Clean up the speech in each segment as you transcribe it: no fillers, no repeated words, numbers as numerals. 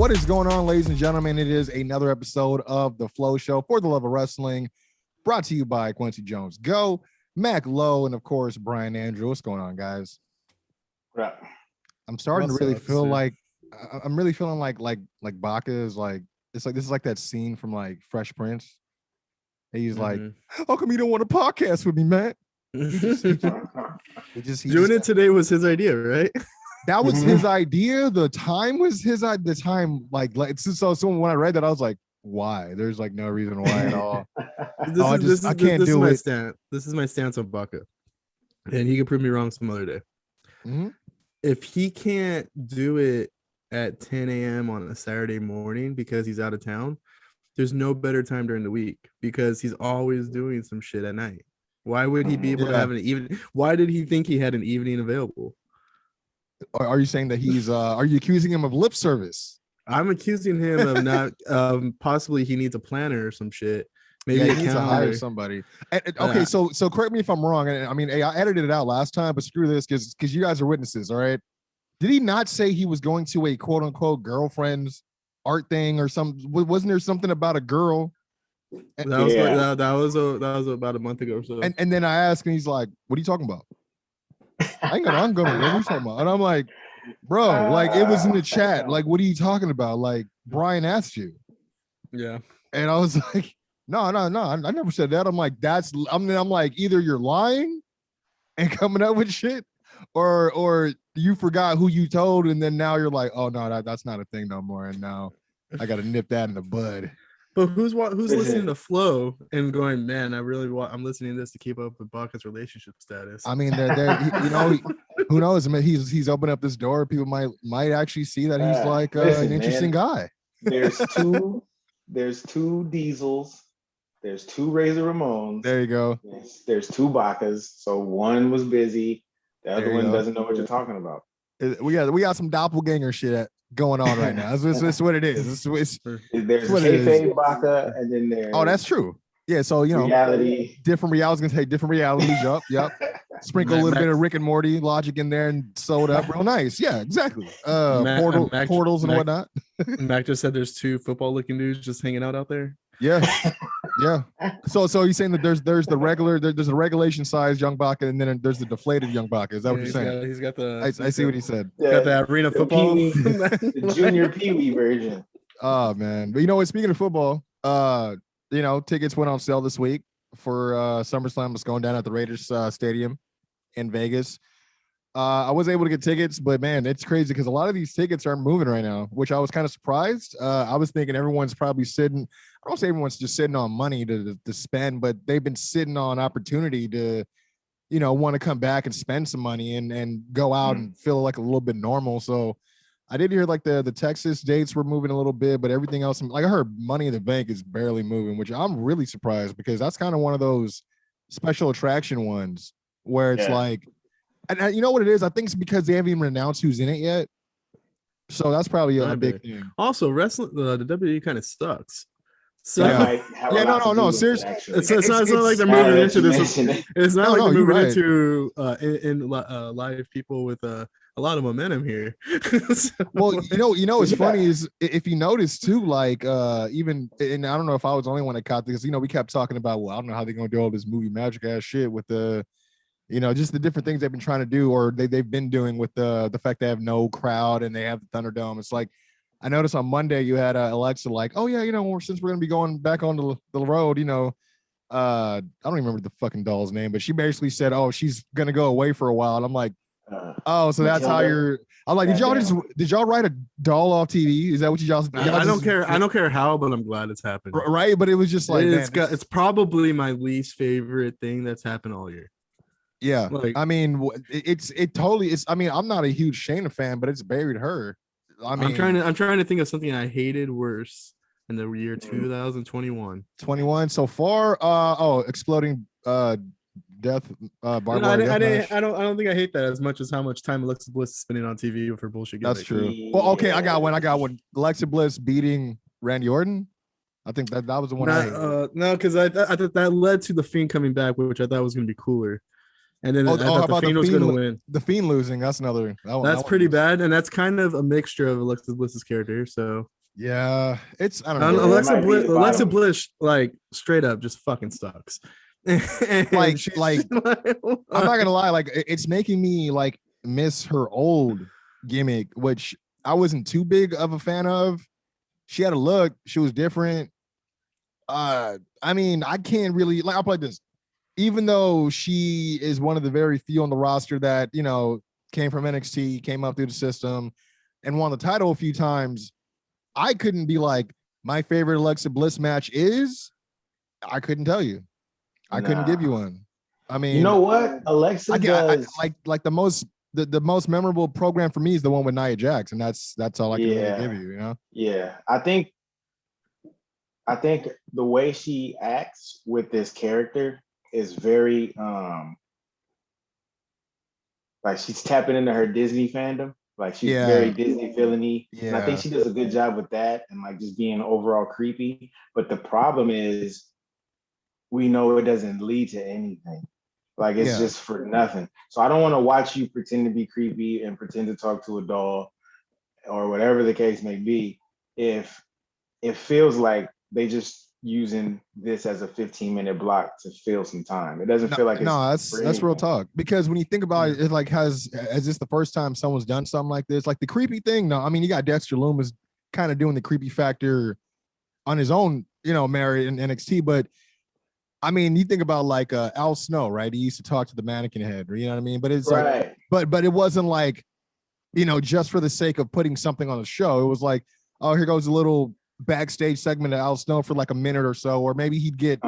What is going on, ladies and gentlemen? It is another episode of The Flow Show for the love of wrestling, brought to you by Kwency Jones Go, Mac Lowe, and of course, Brian Andrew. What's going on, guys? Right. I'm starting to really feel like I'm really feeling like Baca is like this is like that scene from like Fresh Prince. He's like, how come you don't want a podcast with me, man? Doing it today was his idea, right? That was his idea. The time was his. The time, like so when I read that, I was like, why? There's like no reason why at all. I can't do it. This is my stance on Baca, and he can prove me wrong some other day. Mm-hmm. If he can't do it at 10 a.m. on a Saturday morning because he's out of town, there's no better time during the week because he's always doing some shit at night. Why would he be able to have an evening? Why did he think he had an evening available? Are you saying that he's are you accusing him of lip service? I'm accusing him of not possibly he needs a planner or some shit. Maybe he needs to hire somebody. Okay, so correct me if I'm wrong. And I mean, I edited it out last time, but screw this because you guys are witnesses, all right? Did he not say he was going to a quote unquote girlfriend's art thing or something? Wasn't there something about a girl? That was about a month ago or so. And then I asked and he's like, what are you talking about? I'm gonna what are you talking about? And I'm like, bro, like it was in the chat. Like, what are you talking about? Like Brian asked you. Yeah. And I was like, no, I never said that. I'm like, I'm like, either you're lying and coming up with shit, or you forgot who you told, and then now you're like, oh no, that's not a thing no more. And now I gotta nip that in the bud. But who's listening to Flow and going, man, I'm listening to this to keep up with Baca's relationship status. I mean, who knows? I mean, he's opened up this door. People might actually see that he's like an interesting guy. There's two Diesels. There's two Razor Ramones. There you go. There's two Bacas. So one was busy. The other one doesn't know what you're talking about. We got some doppelganger shit going on right now. That's what it is. There's kayfabe Baca, and then there's that's true. Yeah, so reality. Different realities. Gonna take different realities. Yep. Sprinkle a little bit of Rick and Morty logic in there and sew it up real nice. Yeah, exactly. Portals and whatnot. Mac just said there's two football-looking dudes just hanging out there. Yeah. So you're saying that there's the regular, there's a regulation size young Baca, and then there's the deflated young Baca. Is that what you're saying? He's got the. I see what he said. Got the arena football. The junior Pee-wee version. Oh man, but speaking of football, tickets went on sale this week for SummerSlam. It's going down at the Raiders Stadium in Vegas. I was able to get tickets, but man, it's crazy because a lot of these tickets aren't moving right now, which I was kind of surprised. I was thinking everyone's probably sitting. I don't say everyone's just sitting on money to spend, but they've been sitting on opportunity to, want to come back and spend some money and go out and feel like a little bit normal. So I did hear like the Texas dates were moving a little bit, but everything else, like I heard Money in the Bank is barely moving, which I'm really surprised because that's kind of one of those special attraction ones where it's like, and you know what it is? I think it's because they haven't even announced who's in it yet. So that's probably a big thing. Also, wrestling, the WWE kind of sucks. So no. Seriously, it's not like they're moving into this. It's not like they're moving into live people with a lot of momentum here. Well, what's funny is if you notice too, like even, and I don't know if I was the only one that caught this. We kept talking about, well, I don't know how they're gonna do all this movie magic ass shit with the. Just the different things they've been trying to do or they've been doing with the fact they have no crowd and they have the Thunderdome. It's like, I noticed on Monday you had Alexa like, oh yeah, since we're going to be going back on the road, I don't remember the fucking doll's name, but she basically said, oh, she's going to go away for a while. And I'm like, so that's how I'm like, did y'all write a doll off TV? Is that what y'all I don't care. I don't care how, but I'm glad it's happened. Right. But it was just like, it's probably my least favorite thing that's happened all year. Yeah, I mean, it totally is. I mean, I'm not a huge Shayna fan, but it's buried her. I mean, I'm trying to think of something I hated worse in the year 2021. 21 so far. Exploding death. Barbed wire I don't think I hate that as much as how much time Alexa Bliss is spending on TV with her bullshit. That's true. Well, okay, I got one. Alexa Bliss beating Randy Orton. I think that was the one. No, because I thought that led to the Fiend coming back, which I thought was going to be cooler. And then I how thought the about Fiend was going to win. The Fiend losing? That's another. That's pretty bad, and that's kind of a mixture of Alexa Bliss's character. So yeah, it's I don't know. Alexa Bliss, like straight up, just fucking sucks. like I'm not gonna lie, like it's making me like miss her old gimmick, which I wasn't too big of a fan of. She had a look, she was different. I mean, I can't really like. I'll play this, even though she is one of the very few on the roster that came from NXT, came up through the system, and won the title a few times. I couldn't be like my favorite Alexa Bliss match is. I couldn't tell you. I couldn't give you one. I mean, you know what? Alexa does like the most memorable program for me is the one with Nia Jax, and that's all I can really give you. Yeah, I think the way she acts with this character is very like she's tapping into her Disney fandom. Like she's very Disney villainy. Yeah. And I think she does a good job with that and like just being overall creepy. But the problem is we know it doesn't lead to anything. Like it's just for nothing. So I don't want to watch you pretend to be creepy and pretend to talk to a doll or whatever the case may be. If it feels like they just using this as a 15-minute block to fill some time. It doesn't feel like it's that's real talk. Because when you think about it, it's like is this the first time someone's done something like this? Like the creepy thing? No, I mean you got Dexter Lumis kind of doing the creepy factor on his own, married in NXT, but I mean, you think about like Al Snow, right? He used to talk to the mannequin head, you know what I mean? But it's like, but it wasn't like, just for the sake of putting something on the show. It was like, oh, here goes a little backstage segment of Al Snow for like a minute or so, or maybe he'd get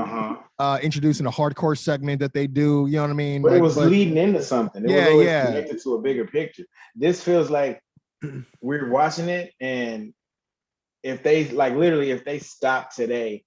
introduced in a hardcore segment that they do. You know what I mean? But it was leading into something. It was always connected to a bigger picture. This feels like we're watching it, and if they stopped today,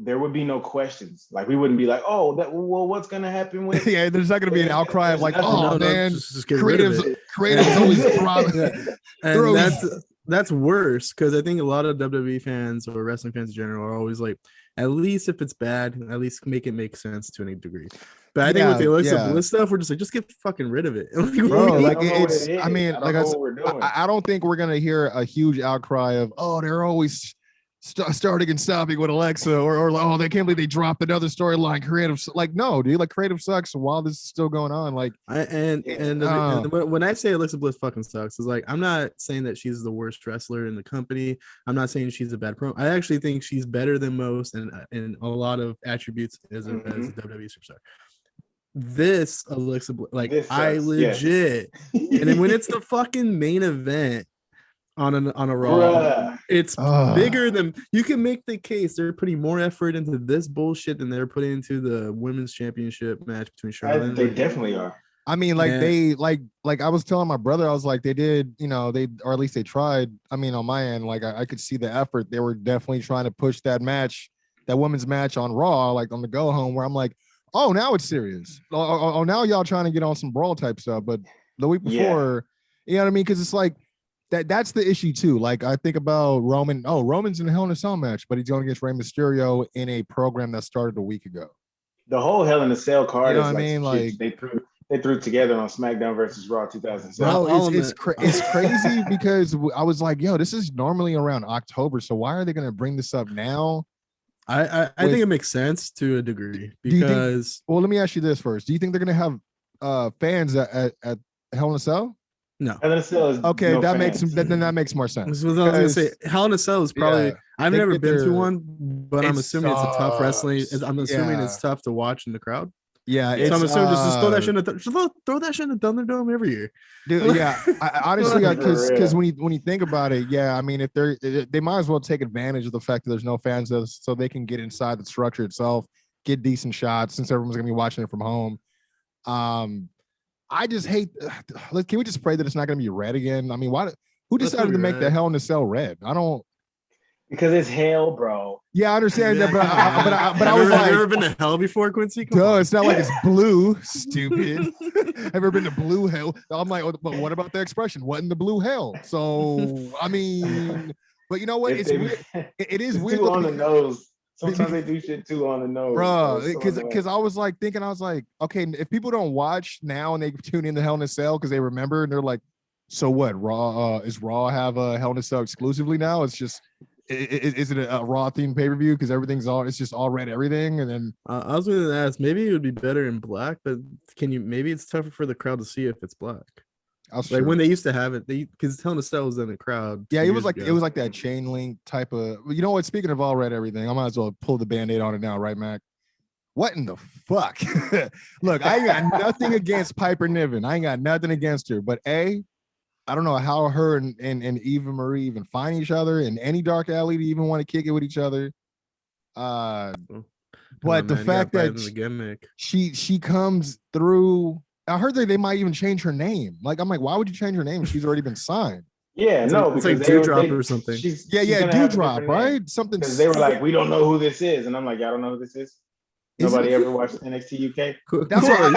there would be no questions. Like we wouldn't be like, oh, what's gonna happen with? There's not gonna be an outcry of like, man, just get rid of it. Creatives always throbbing. And that's worse because I think a lot of WWE fans or wrestling fans in general are always like, at least if it's bad, at least make it make sense to any degree. But I think with the Alexa Bliss stuff, we're just like, just get fucking rid of it. Bro, like it's, I mean, like I don't think we're gonna hear a huge outcry of, oh, they're always starting and stopping with Alexa, or oh, they can't believe they dropped another storyline. Creative, like no, dude, like creative sucks while this is still going on. Like, and when I say Alexa Bliss fucking sucks, is like I'm not saying that she's the worst wrestler in the company. I'm not saying she's a bad pro. I actually think she's better than most, and in a lot of attributes as a WWE superstar. This Alexa Bliss, like I legit, and then when it's the fucking main event. On a Raw, it's bigger than you can make the case. They're putting more effort into this bullshit than they're putting into the women's championship match between Charlotte. They definitely are. I mean, like they like I was telling my brother, I was like, they did, or at least they tried. I mean, on my end, like I could see the effort. They were definitely trying to push that women's match on Raw, like on the go home, where I'm like, oh, now it's serious. Oh, now y'all trying to get on some brawl type stuff. But the week before, you know what I mean? Because it's like. That's the issue too. Like I think about Roman. Oh, Roman's in a Hell in a Cell match, but he's going against Rey Mysterio in a program that started a week ago. The whole Hell in a Cell card is like they threw together on SmackDown versus Raw 2007. Bro, it's crazy because I was like, yo, this is normally around October, so why are they going to bring this up now? I think it makes sense to a degree because. Well, let me ask you this first. Do you think they're going to have fans at Hell in a Cell? No. Hell in a Cell is okay. That makes more sense. I was gonna say Hell in a Cell is probably. I've never been to one, but I'm assuming it's a tough wrestling. I'm assuming it's tough to watch in the crowd. Yeah, so I'm assuming just throw that shit in throw that shit in the Thunderdome every year, dude. Yeah, I honestly, because when you think about it, I mean, if they might as well take advantage of the fact that there's no fans, so they can get inside the structure itself, get decent shots since everyone's gonna be watching it from home. I just hate. Can we just pray that it's not going to be red again? I mean, who decided to make the Hell in a Cell red? I don't. Because it's hell, bro. Yeah, I understand that, but I was like, have you ever been to hell before, Quincy? No, it's not like it's blue. Stupid. Ever been to blue hell? I'm like, but what about the expression? What in the blue hell? So I mean, but you know what? It's weird. It is weird on the nose. Sometimes they do shit too on the nose, bro. Because I was like thinking, I was like, okay, if people don't watch now and they tune in the Hell in a Cell because they remember and they're like, so what? Raw is Raw have a Hell in a Cell exclusively now? It's just, is it a Raw themed pay per view because everything's all, it's just all red everything, and then I was going to ask, maybe it would be better in black, but maybe it's tougher for the crowd to see if it's black. Like when they used to have it, because Hell in a Cell was in the crowd. Yeah, it was like that chain link type of. You know what? Speaking of all red everything, I might as well pull the Band-Aid on it now, right, Mac? What in the fuck? Look, I ain't got nothing against Piper Niven. I ain't got nothing against her, but I don't know how her and Eva Marie even find each other in any dark alley to even want to kick it with each other. But the fact that she comes through. I heard that they might even change her name. Like, I'm like, why would you change her name? She's already been signed. Yeah, it's no, like, because it's like Dewdrop or something. She's Dewdrop, right? Something. Because they were like, we don't know who this is, and I'm like, y'all don't know who this is. Nobody ever watched NXT UK. That's what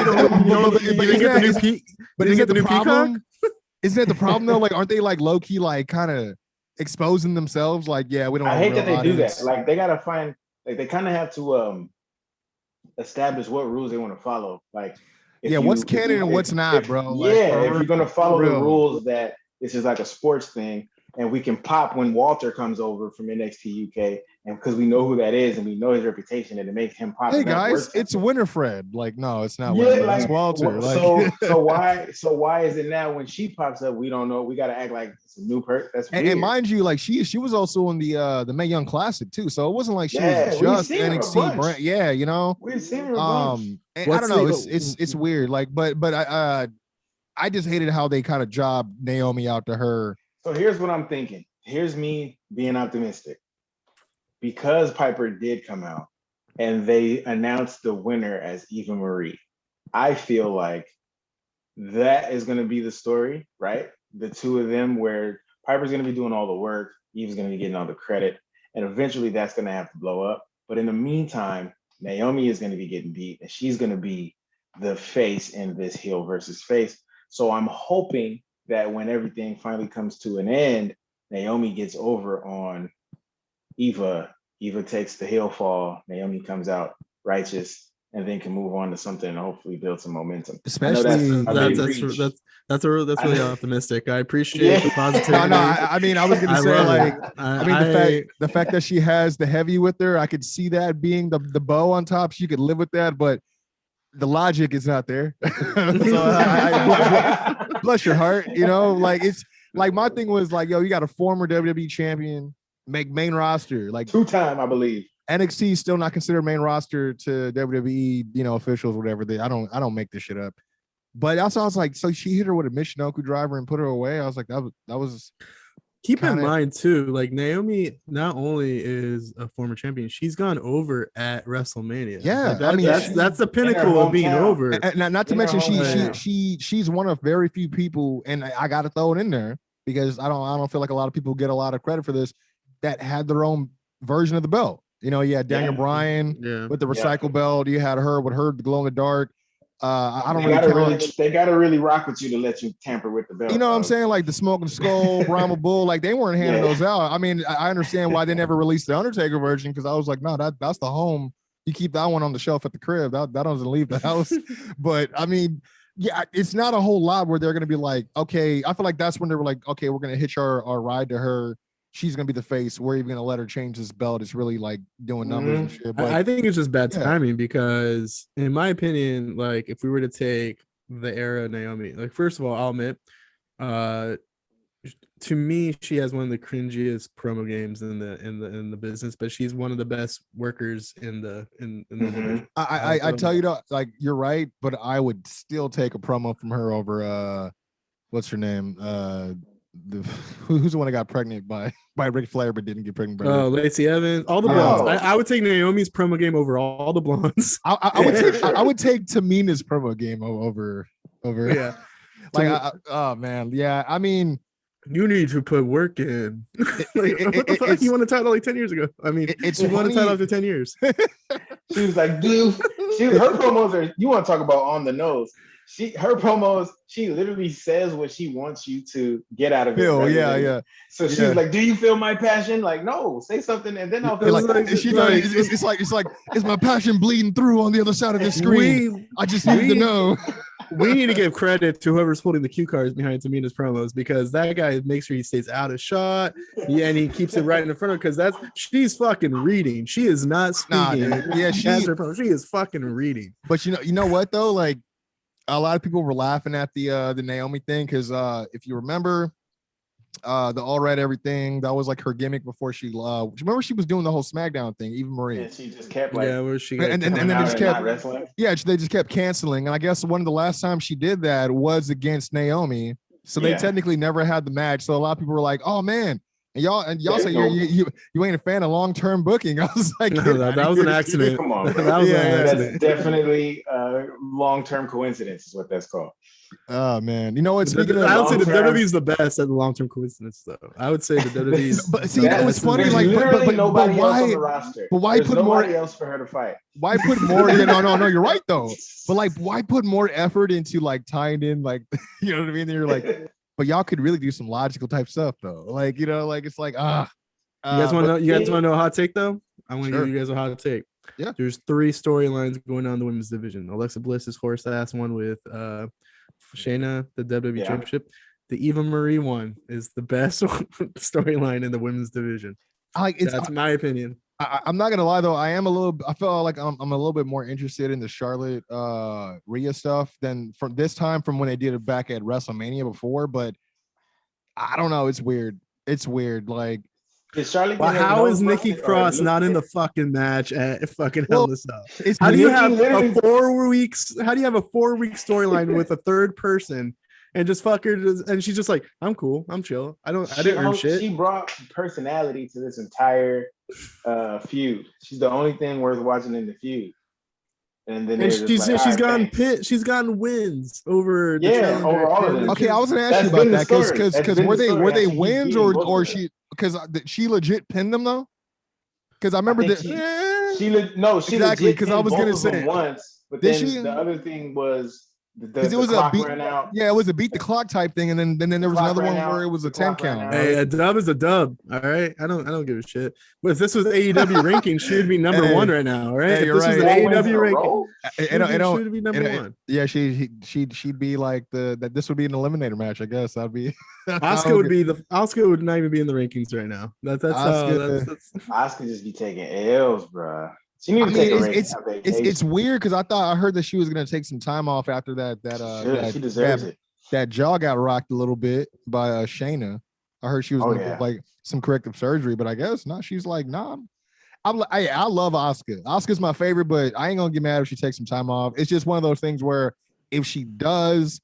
But isn't that the problem? Isn't that the problem though? Like, aren't they like low key, like kind of exposing themselves? Like, yeah, we don't. I hate that they do that. Like, they gotta find. Like, they kind of have to establish what rules they want to follow. Like. What's canon and what's not, bro? Like, if you're gonna follow the rules that this is like a sports thing, and we can pop when Walter comes over from NXT UK, and because we know who that is and we know his reputation, and it makes him pop. Hey guys, it's Winifred. Like, no, it's not Winifred. Like, it's Walter. So why is it now when she pops up, we don't know? We gotta act like it's a new person. That's weird. And mind you, like she was also in the Mae Young Classic too, so it wasn't like she was just NXT brand. Yeah, you know, we've seen her. I don't know. It's weird. Like, but I just hated how they kind of jobbed Naomi out to her. So here's what I'm thinking. Here's me being optimistic. Because Piper did come out and they announced the winner as Eva Marie, I feel like that is going to be the story, right? The two of them, where Piper's going to be doing all the work, Eva's going to be getting all the credit, and eventually that's going to have to blow up. But in the meantime, Naomi is going to be getting beat, and she's going to be the face in this heel versus face. So I'm hoping that when everything finally comes to an end, Naomi gets over on Eva. Eva takes the heel fall. Naomi comes out righteous, and then can move on to something and hopefully build some momentum. Especially that's really optimistic. I appreciate the positivity. No, I mean, I was gonna say the fact that she has the heavy with her, I could see that being the bow on top. She could live with that, but the logic is not there. So bless your heart, you know. Like, it's like my thing was like, yo, you got a former WWE champion, make main roster, like 2-time, I believe. NXT is still not considered main roster to WWE, you know, officials, whatever. I don't make this shit up. But also, I was like, so she hit her with a Michinoku driver and put her away. I was like, that was. Keep in mind too, like Naomi not only is a former champion, she's gone over at WrestleMania. Yeah, like that's the pinnacle of being over. And not to mention, she's one of very few people, and I got to throw it in there because I don't feel like a lot of people get a lot of credit for this, that had their own version of the belt. You know, you had Daniel Bryan with the recycle belt. You had her with her glow in the dark. They gotta really rock with you to let you tamper with the belt. You know what I'm saying? Like the Smoking Skull, Brahma Bull, like they weren't handing those out. I mean, I understand why they never released the Undertaker version, because I was like, no, that's the home. You keep that one on the shelf at the crib. That doesn't leave the house. But I mean, yeah, it's not a whole lot where they're gonna be like, okay. I feel like that's when they were like, okay, we're gonna hitch our ride to her. She's gonna be the face. We're even gonna let her change this belt. It's really like doing numbers and shit. But I think it's just bad timing because, in my opinion, like if we were to take the era of Naomi, like first of all, I'll admit, to me, she has one of the cringiest promo games in the business, but she's one of the best workers in the division. I tell you, like you're right, but I would still take a promo from her over what's her name? Who's the one that got pregnant by Ric Flair but didn't get pregnant by Lacey Evans, all the blondes. I would take Naomi's promo game over all the blondes. I would take Tamina's promo game over yeah. Like oh man, yeah. I mean, you need to put work in. Like, what the fuck? You won the title like 10 years ago. I mean, she won the title after 10 years. She was like, dude. Her promos are, you want to talk about on the nose. her promos, she literally says what she wants you to get out of it. Yeah. So she's like, "Do you feel my passion?" Like, no, say something, and then I'll feel it's like, is my passion bleeding through on the other side of the screen? I just need to know. We need to give credit to whoever's holding the cue cards behind Tamina's promos, because that guy makes sure he stays out of shot. Yeah, and he keeps it right in front of her, because she's fucking reading. She is not speaking. She is fucking reading. But you know what though? Like, a lot of people were laughing at the Naomi thing, because if you remember, the all right everything, that was like her gimmick before she remember she was doing the whole SmackDown thing, even Marie. And she just kept like, where she and then they just kept wrestling. Yeah, they just kept canceling. And I guess one of the last times she did that was against Naomi. So they technically never had the match. So a lot of people were like, "Oh man." And y'all say you ain't a fan of long-term booking. I was like, no, that was an accident. Come on, that was an accident. That's definitely long-term coincidence is what that's called. Oh man, you know what? Speaking I would say the WWE is the best at the long-term coincidence, though. I would say the WWE. But see, it was funny. Like, but nobody else on the roster. But why put more else for her to fight? Why put more? No, you're right though. But like, why put more effort into like tying in, like, you know what I mean? And you're like, but y'all could really do some logical type stuff though. Like, you know, like it's like You guys want to know? You guys want to know a hot take though? I want to give you guys a hot take. Yeah. There's 3 storylines going on in the women's division. Alexa Bliss's horse ass one with Shayna, the WWE Championship. The Eva Marie one is the best storyline in the women's division. That's my opinion. I'm not gonna lie though. I feel like I'm a little bit more interested in the Charlotte Rhea stuff than from this time from when they did it back at WrestleMania before. But I don't know. It's weird. Like, is Charlotte? How is Nikki Cross not in the fucking match at fucking Hell in a Cell? How do you have a 4 weeks? How do you have a 4-week storyline with a third person and just fuck her? And she's just like, I'm cool, I'm chill. I didn't earn shit. She brought personality to this entire feud. She's the only thing worth watching in the feud. And then she's gotten wins over over all of them. Okay, I was gonna ask you about that because were they wins or she, because she legit pinned them though? Because I remember that she exactly, because I was gonna say once, but then the other thing was because it was a beat, it was a beat the clock type thing, and then there was another one where it was a 10 count. Hey, a dub is a dub. All right, I don't give a shit. But if this was AEW ranking, she'd be number 1 right now. All right, if this was an AEW ranking, it should be number 1. Yeah, she'd be like that. This would be an eliminator match, I guess. That'd be. Asuka would not even be in the rankings right now. That's Asuka just be taking L's, bro. It's weird because I heard that she was gonna take some time off after she deserves it. That jaw got rocked a little bit by Shayna. I heard she was gonna get like some corrective surgery, but I guess not. She's like, nah. I love Asuka. Asuka's my favorite, but I ain't gonna get mad if she takes some time off. It's just one of those things where if she does,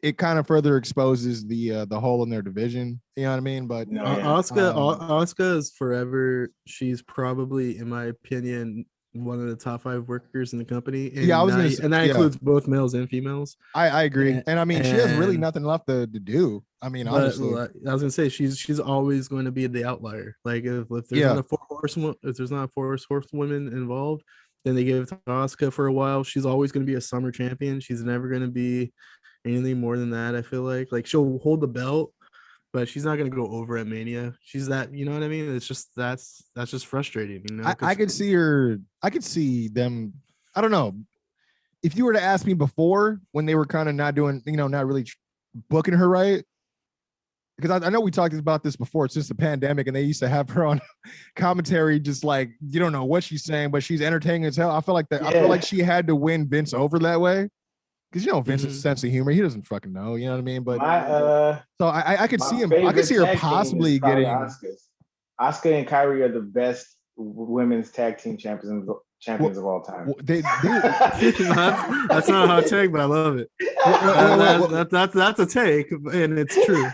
it kind of further exposes the hole in their division. You know what I mean? But Asuka is forever. She's probably, in my opinion, one of the top 5 workers in the company. And I was gonna say, that includes both males and females. I agree, and I mean she has really nothing left to do. I mean, honestly, I was gonna say she's always going to be the outlier. Like if there's not a 4 horsewomen involved, then they give it to Asuka for a while. She's always going to be a summer champion. She's never going to be anything more than that. I feel like she'll hold the belt, but she's not gonna go over at Mania. She's that, you know what I mean? It's just that's just frustrating, you know. I could see them. I don't know. If you were to ask me before when they were kind of not doing, not really booking her right, because I know we talked about this before. It's just the pandemic, and they used to have her on commentary, just like you don't know what she's saying, but she's entertaining as hell. I feel like that. Yeah. I feel like she had to win Vince over that way. Because Vince's sense of humor, he doesn't fucking know. You know what I mean? But so I could see him. I could see her possibly getting. Asuka and Kyrie are the best women's tag team champions of all time. That's not a hot take, but I love it. That's a take, and it's true.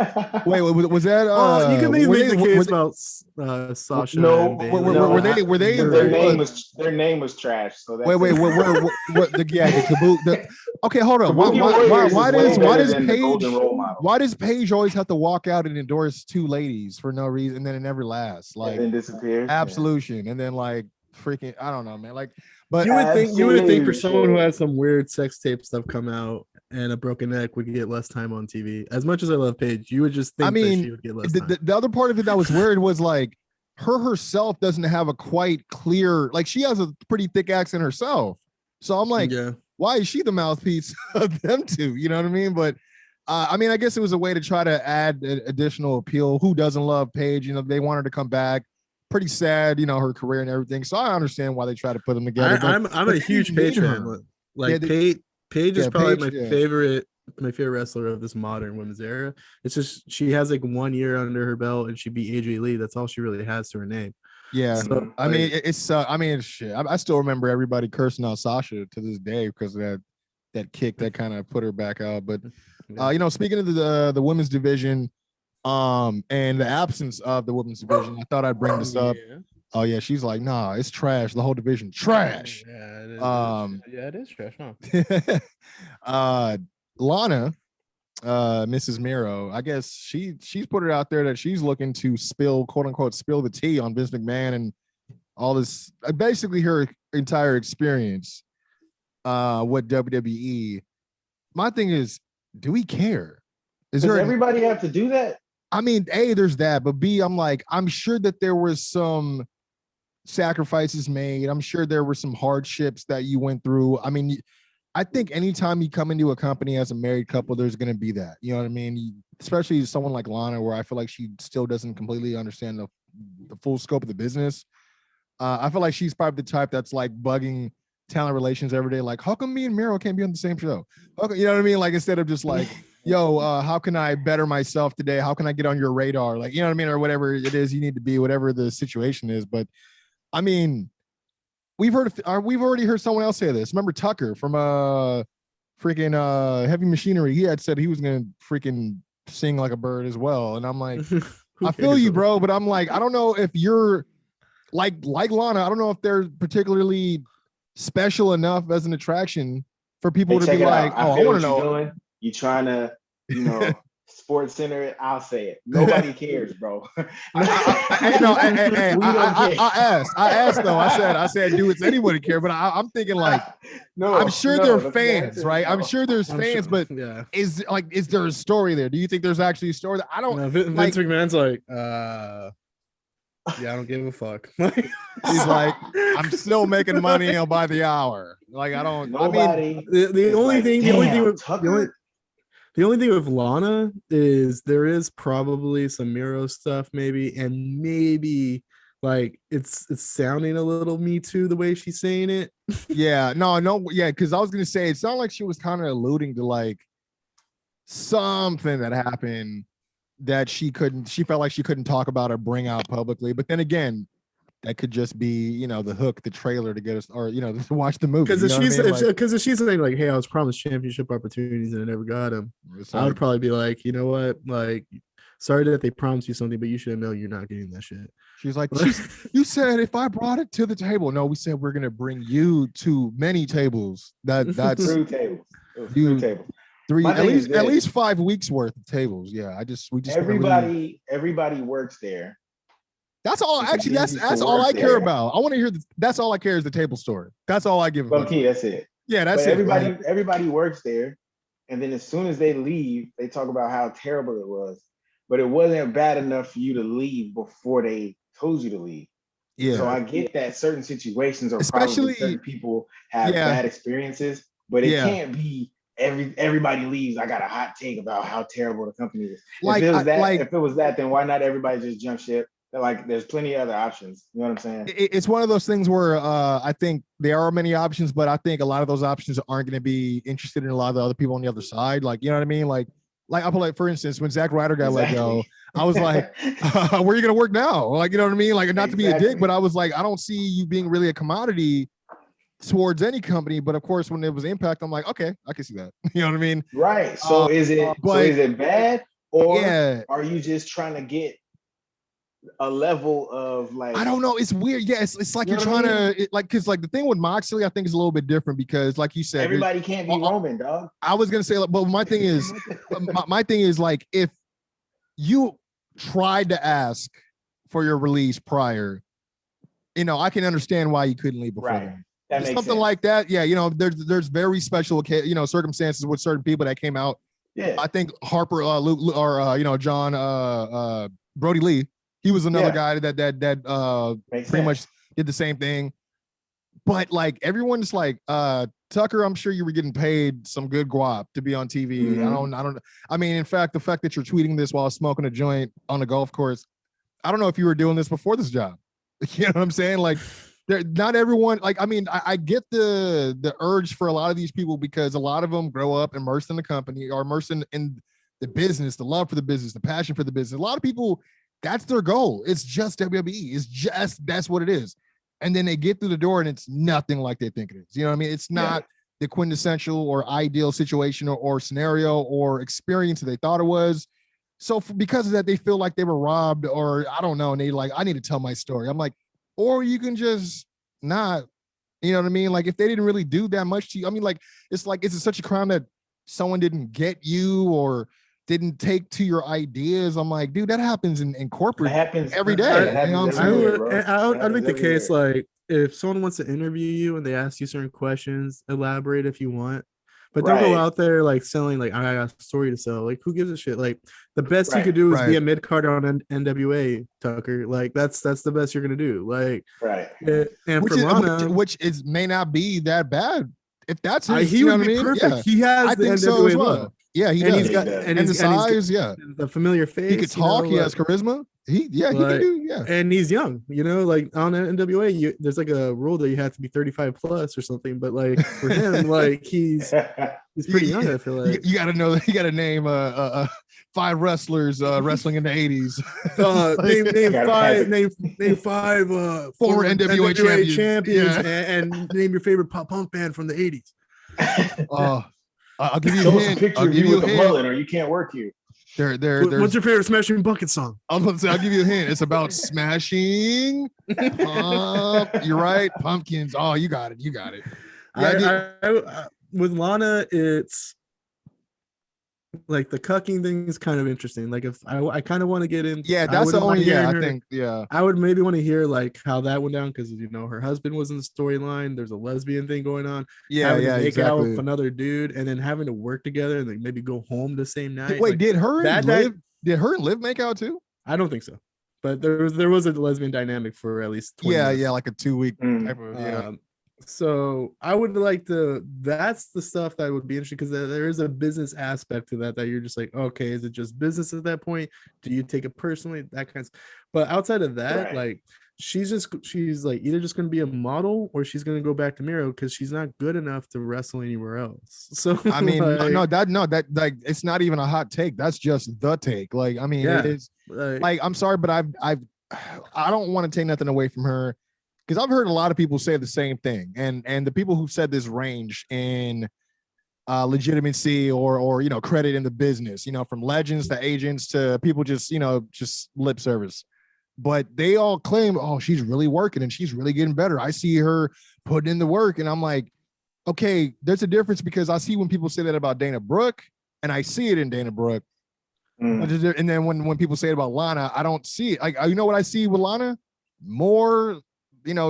Wait, was that? You can make the case about Sasha. No, were they? Their name was trash. So that's wait, the caboose. Okay, hold on. Why does Paige always have to walk out and endorse 2 ladies for no reason, and then it never lasts? Like, and then disappears. Absolution, and then like. Freaking, I don't know, man. Like, but you would think for someone who has some weird sex tape stuff come out and a broken neck would get less time on TV. As much as I love Paige, you would just think that she would get less time. The other part of it that was weird was like her herself doesn't have a quite clear, like she has a pretty thick accent herself. So I'm like, why is she the mouthpiece of them two? You know what I mean? But I mean, I guess it was a way to try to add additional appeal. Who doesn't love Paige? You know, they wanted to come back. Pretty sad, you know, her career and everything. So I understand why they try to put them together. I'm a huge Paige fan. Like Paige is probably my favorite wrestler of this modern women's era. It's just she has like 1 year under her belt and she beat AJ Lee. That's all she really has to her name. Yeah, so, I mean, it's shit. I still remember everybody cursing out Sasha to this day because of that kick that kind of put her back out. But you know, speaking of the women's division, and the absence of the women's division, I thought I'd bring this up. Oh yeah, she's like, nah, it's trash. The whole division, trash. Yeah, it is trash, huh? Lana, Mrs. Miro, I guess she's put it out there that she's looking to spill, quote unquote, spill the tea on Vince McMahon and all this, basically her entire experience with WWE. My thing is, do we care? Does everybody have to do that? I mean, A, there's that, but B, I'm like, I'm sure that there was some sacrifices made. I'm sure there were some hardships that you went through. I mean, I think anytime you come into a company as a married couple, there's going to be that, you know what I mean? Especially someone like Lana, where I feel like she still doesn't completely understand the full scope of the business. I feel like she's probably the type that's like bugging talent relations every day. Like, how come me and Miro can't be on the same show? You know what I mean? Like, instead of just like, yo, how can I better myself today? How can I get on your radar? Like, you know what I mean? Or whatever it is you need to be, whatever the situation is. But I mean, we've already heard someone else say this. Remember Tucker from freaking Heavy Machinery? He had said he was gonna freaking sing like a bird as well. And I'm like, I feel you, bro, but I'm like, I don't know if you're like Lana. I don't know if they're particularly special enough as an attraction for people to be like, oh, I want to know. You trying to, you know, Sports Center, I'll say it. Nobody cares, bro. I asked though. I said, do it's anybody care? But I'm thinking like, I'm sure there are fans, right? I'm sure there's fans, but is there a story there? Do you think there's actually a story? I don't. Vince McMahon's like, yeah, I don't give a fuck. He's like, I'm still making money by the hour. Like, I don't. Nobody. I mean, the only thing with Lana is there is probably some Miro stuff, maybe, and maybe like it's sounding a little Me Too the way she's saying it. Yeah, because I was gonna say it sounded like she was kind of alluding to like something that happened that she felt like she couldn't talk about or bring out publicly. But then again, that could just be, you know, the hook, the trailer to get us, or, you know, to watch the movie. Because if she's saying like, hey, I was promised championship opportunities and I never got them, I would probably be like, you know what, like, sorry that they promised you something, but you should know you're not getting that shit. She's like, you said if I brought it to the table. No, we said we're gonna bring you to many tables. That's 3 tables. 3 tables. At least 5 weeks worth of tables. Yeah, we just everybody works there. That's all. Actually, that's all I care about. I want to hear. That's all I care is the table story. That's all I give. Okay, that's it. Yeah, that's it. Everybody works there, and then as soon as they leave, they talk about how terrible it was. But it wasn't bad enough for you to leave before they told you to leave. Yeah. So I get that certain situations, or especially certain people have bad experiences, but it can't be everybody leaves. I got a hot take about how terrible the company is. If it was that, then why not everybody just jump ship? Like, there's plenty of other options. You know what I'm saying? It's one of those things where I think there are many options, but I think a lot of those options aren't going to be interested in a lot of the other people on the other side. Like, you know what I mean? Like I put, like, for instance, when Zack Ryder got let go, I was like, where are you going to work now? Like, you know what I mean? Like, not to be a dick, but I was like, I don't see you being really a commodity towards any company. But of course, when it was Impact, I'm like, okay, I can see that. You know what I mean? Right. So is it bad, or are you just trying to get a level of, like, I don't know, it's weird. Yeah, it's like you're trying to because like the thing with Moxley, I think, is a little bit different because, like you said, everybody can't be Roman, dog. I was gonna say, but my thing is, my thing is, like, if you tried to ask for your release prior, you know, I can understand why you couldn't leave before then. something like that. Yeah, there's very special circumstances with certain people that came out. Yeah, I think Harper, Luke, or John, Brody Lee. He was another guy that pretty much did the same thing. But like everyone's like, Tucker, I'm sure you were getting paid some good guap to be on TV. Mm-hmm. I mean, in fact, the fact that you're tweeting this while smoking a joint on a golf course, I don't know if you were doing this before this job. You know what I'm saying? Like, not everyone. Like, I mean, I get the urge for a lot of these people because a lot of them grow up immersed in the company or immersed in the business, the love for the business, the passion for the business. A lot of people, that's their goal. It's just WWE. That's what it is. And then they get through the door and it's nothing like they think it is. You know what I mean? It's not the quintessential or ideal situation or scenario or experience that they thought it was. So because of that, they feel like they were robbed or I don't know. And they like, I need to tell my story. I'm like, or you can just not, you know what I mean? Like if they didn't really do that much to you, I mean, like, it's such a crime that someone didn't get you or didn't take to your ideas. I'm like, dude, that happens in corporate. It happens every day. I'd make the case like if someone wants to interview you and they ask you certain questions, elaborate if you want, but don't go out there like selling like I got a story to sell. Like who gives a shit? Like the best you could do is be a mid carder on NWA, Tucker. Like that's the best you're gonna do. Like and which for Lana, which may not be that bad. If that's his, he would be perfect. Yeah. He has I think so as well. Yeah, he does. He's got and the size, the familiar face. He could talk. He has charisma. He can do. Yeah, and he's young. Like on NWA, there's like a rule that you have to be 35 plus or something. But like for him, like he's pretty young. I feel like you got to know. You got to name 5 wrestlers wrestling in the 80s. Name five former NWA champions and name your favorite pop punk band from the 80s. I'll give you a hint. I'll give you a hint. Or you can't work here. What's your favorite Smashing Bucket song? I'll give you a hint. It's about smashing. You're right. Pumpkins. Oh, you got it. Yeah, with Lana, it's like the cucking thing is kind of interesting. Like if I kind of want to get in. Yeah, that's the only. I think. I would maybe want to hear like how that went down because her husband was in the storyline. There's a lesbian thing going on. Make out with another dude and then having to work together and like maybe go home the same night. Wait, did her and Liv make out too? I don't think so. But there was a lesbian dynamic for at least 20 minutes. Like a 2-week type of so I would like that's the stuff that would be interesting because there is a business aspect to that you're just like, okay, is it just business at that point? Do you take it personally? That kind of, but outside of that, like she's like either just going to be a model or she's going to go back to Miro because she's not good enough to wrestle anywhere else. So I mean, that like it's not even a hot take. That's just the take. Like, I mean, it is like, I'm sorry, but I don't want to take nothing away from her. Because I've heard a lot of people say the same thing, and the people who said this range in legitimacy or credit in the business, from legends to agents to people just lip service, but they all claim, oh, she's really working and she's really getting better. I see her putting in the work, and I'm like, okay, there's a difference because I see when people say that about Dana Brooke, and I see it in Dana Brooke, and then when people say it about Lana, I don't see it. Like, you know what I see with Lana? More.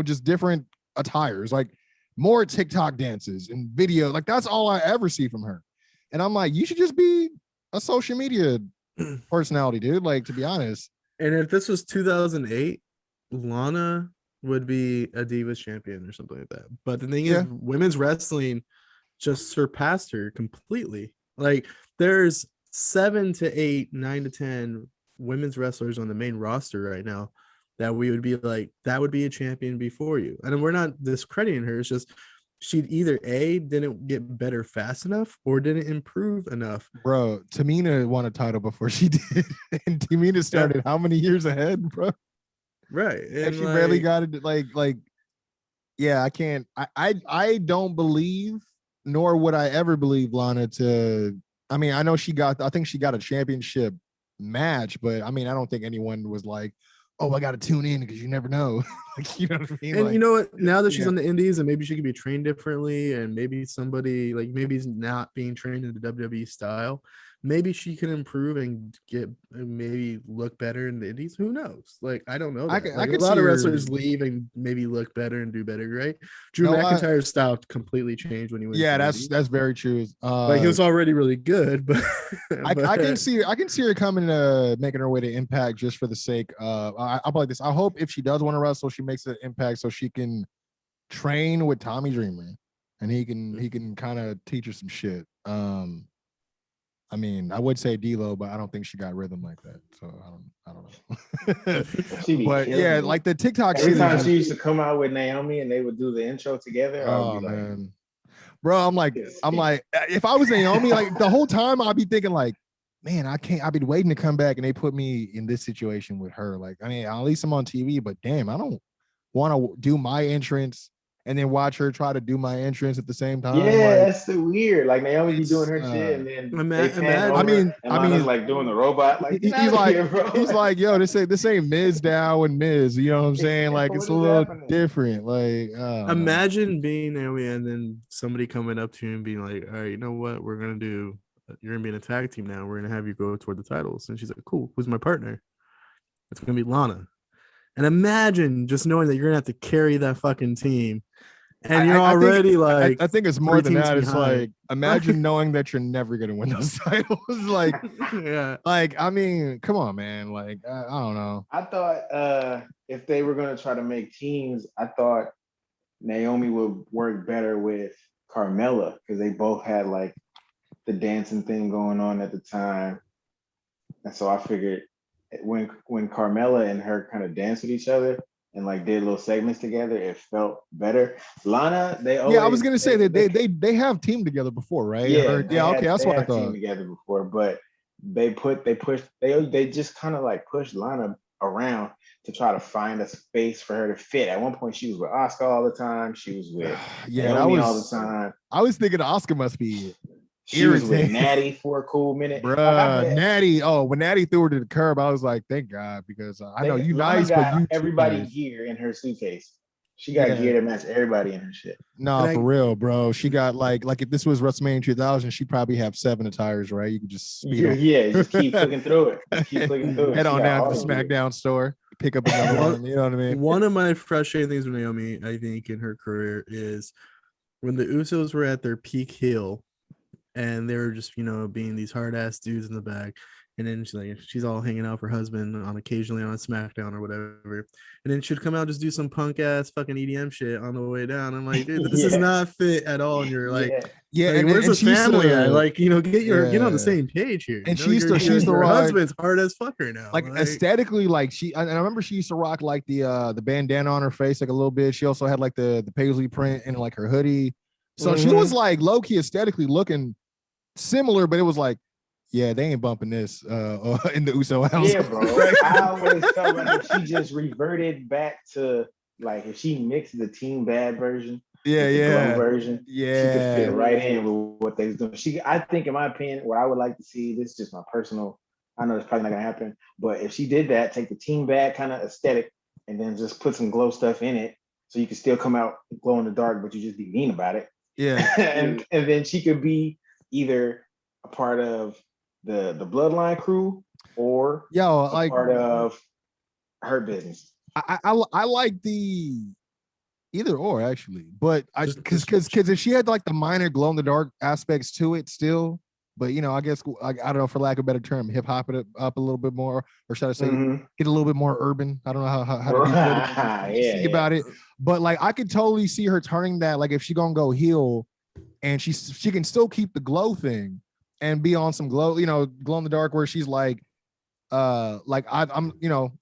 Just different attires, like more TikTok dances and video. Like that's all I ever see from her. And I'm like, you should just be a social media personality, dude. Like, to be honest. And if this was 2008, Lana would be a Divas champion or something like that. But the thing is, women's wrestling just surpassed her completely. Like there's 7 to 8, 9 to 10 women's wrestlers on the main roster right now that we would be like, that would be a champion before you. And we're not discrediting her. It's just she'd either didn't get better fast enough or didn't improve enough. Bro, Tamina won a title before she did. And Tamina started how many years ahead, bro? Right. And she barely got it. Like, I can't. I don't believe, nor would I ever believe Lana to. I mean, I know I think she got a championship match, but I mean, I don't think anyone was like, oh, I got to tune in because you never know. Like, you know what I mean? And like, you know what? Now that she's on the indies, and maybe she could be trained differently, and maybe somebody like maybe he's not being trained in the WWE style. Maybe she can improve and get maybe look better in the indies. Who knows? Like I don't know. I That. can, I Like a can lot see of her. wrestlers leave and maybe look better and do better, right? Drew No, McIntyre's style completely changed when he went. Yeah, to the that's indies. that's very true. Like he was already really good, but, I can see her coming making her way to Impact just for the sake of I'll like this. I hope if she does want to wrestle, she makes an Impact so she can train with Tommy Dreamer and he can kind of teach her some shit. I mean, I would say D'Lo, but I don't think she got rhythm like that. So I don't know. But yeah, like the TikTok every time she used to come out with Naomi and they would do the intro together. Oh man. Bro, I'm like, if I was Naomi, like the whole time I'd be thinking like, man, I'd be waiting to come back and they put me in this situation with her. Like, I mean, at least I'm on TV, but damn, I don't want to do my entrance and then watch her try to do my entrance at the same time. Yeah, like, that's so weird. Like Naomi be doing her shit, and then Lana's like doing the robot. Like he's like, yo, this ain't Miz Dow and Miz. You know what I'm saying? Like it's a little different. Like, imagine being Naomi and then somebody coming up to you and being like, all right, you know what? You're gonna be in a tag team now. We're gonna have you go toward the titles. And she's like, cool. Who's my partner? It's gonna be Lana. And imagine just knowing that you're gonna have to carry that fucking team. And you're already I think it's more than that. It's like, imagine knowing that you're never going to win those titles. Like, yeah. Like, I mean, come on, man. Like, I don't know. I thought if they were going to try to make teams, I thought Naomi would work better with Carmella because they both had like the dancing thing going on at the time. And so I figured when Carmella and her kind of danced with each other, and like did little segments together, it felt better. Lana, I was gonna say that they have teamed together before, right? Yeah, okay, that's what I thought. Teamed together before, but they just kind of like pushed Lana around to try to find a space for her to fit. At one point, she was with Asuka all the time. She was with Naomi all the time. I was thinking Asuka must be. She was with Natty for a cool minute. Bruh, Natty. Oh, when Natty threw her to the curb, I was like, thank God, because I know you Lana nice, got but you everybody gear in her suitcase. She got gear to match everybody in her shit. No, for real, bro. She got like if this was WrestleMania 2000, she'd probably have 7 attires, right? You could just speed on. Just keep clicking through it. Head on down to the SmackDown store, pick up another one. You know what I mean? One of my frustrating things with Naomi, I think, in her career is when the Usos were at their peak heel. And they were just, being these hard ass dudes in the back. And then she's all hanging out with her husband on occasionally on SmackDown or whatever. And then she'd come out and just do some punk ass fucking EDM shit on the way down. I'm like, dude, this is not fit at all. And you're like, and where's the family at? Like, get on the same page here. And she's the husband's hard as fucker now. Like aesthetically, like and I remember she used to rock like the bandana on her face like a little bit. She also had like the paisley print in like her hoodie. So she was like low key aesthetically looking similar, but it was like, yeah, they ain't bumping this in the Uso house. Yeah, bro. I always felt like if she just reverted back to like if she mixed the Team Bad version, the version, she could fit right in with what they was doing. I think, in my opinion, what I would like to see, this is just my personal. I know it's probably not gonna happen, but if she did that, take the Team Bad kind of aesthetic and then just put some glow stuff in it, so you can still come out glow in the dark, but you just be mean about it. Yeah, and then she could be either a part of the Bloodline crew or part of her business. I like the either or actually, but because if she had like the minor glow in the dark aspects to it still, but I guess I don't know, for lack of a better term, hip hop it up a little bit more, or should I say get a little bit more urban? I don't know how to see about it, but like I could totally see her turning that, like if she gonna go heel. And she can still keep the glow thing and be on some glow in the dark where she's like I'm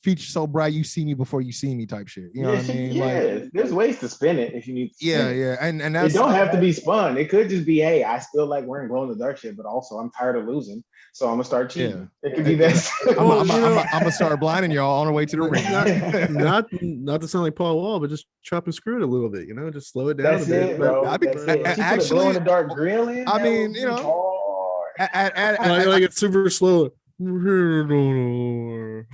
feature so bright you see me before you see me type shit. You know what I mean? Yeah, there's ways to spin it if you need to. Yeah. And that's, it don't have to be spun. It could just be, hey, I still like wearing glow in the dark shit, but also I'm tired of losing, so I'm gonna start cheating. It could be that. I'm gonna start blinding y'all on the way to the ring. Not to sound like Paul Wall, but just chop and screw it a little bit. Just slow it down a bit. Bro. Actually, glow in the dark grill in. I mean, like it's super slow.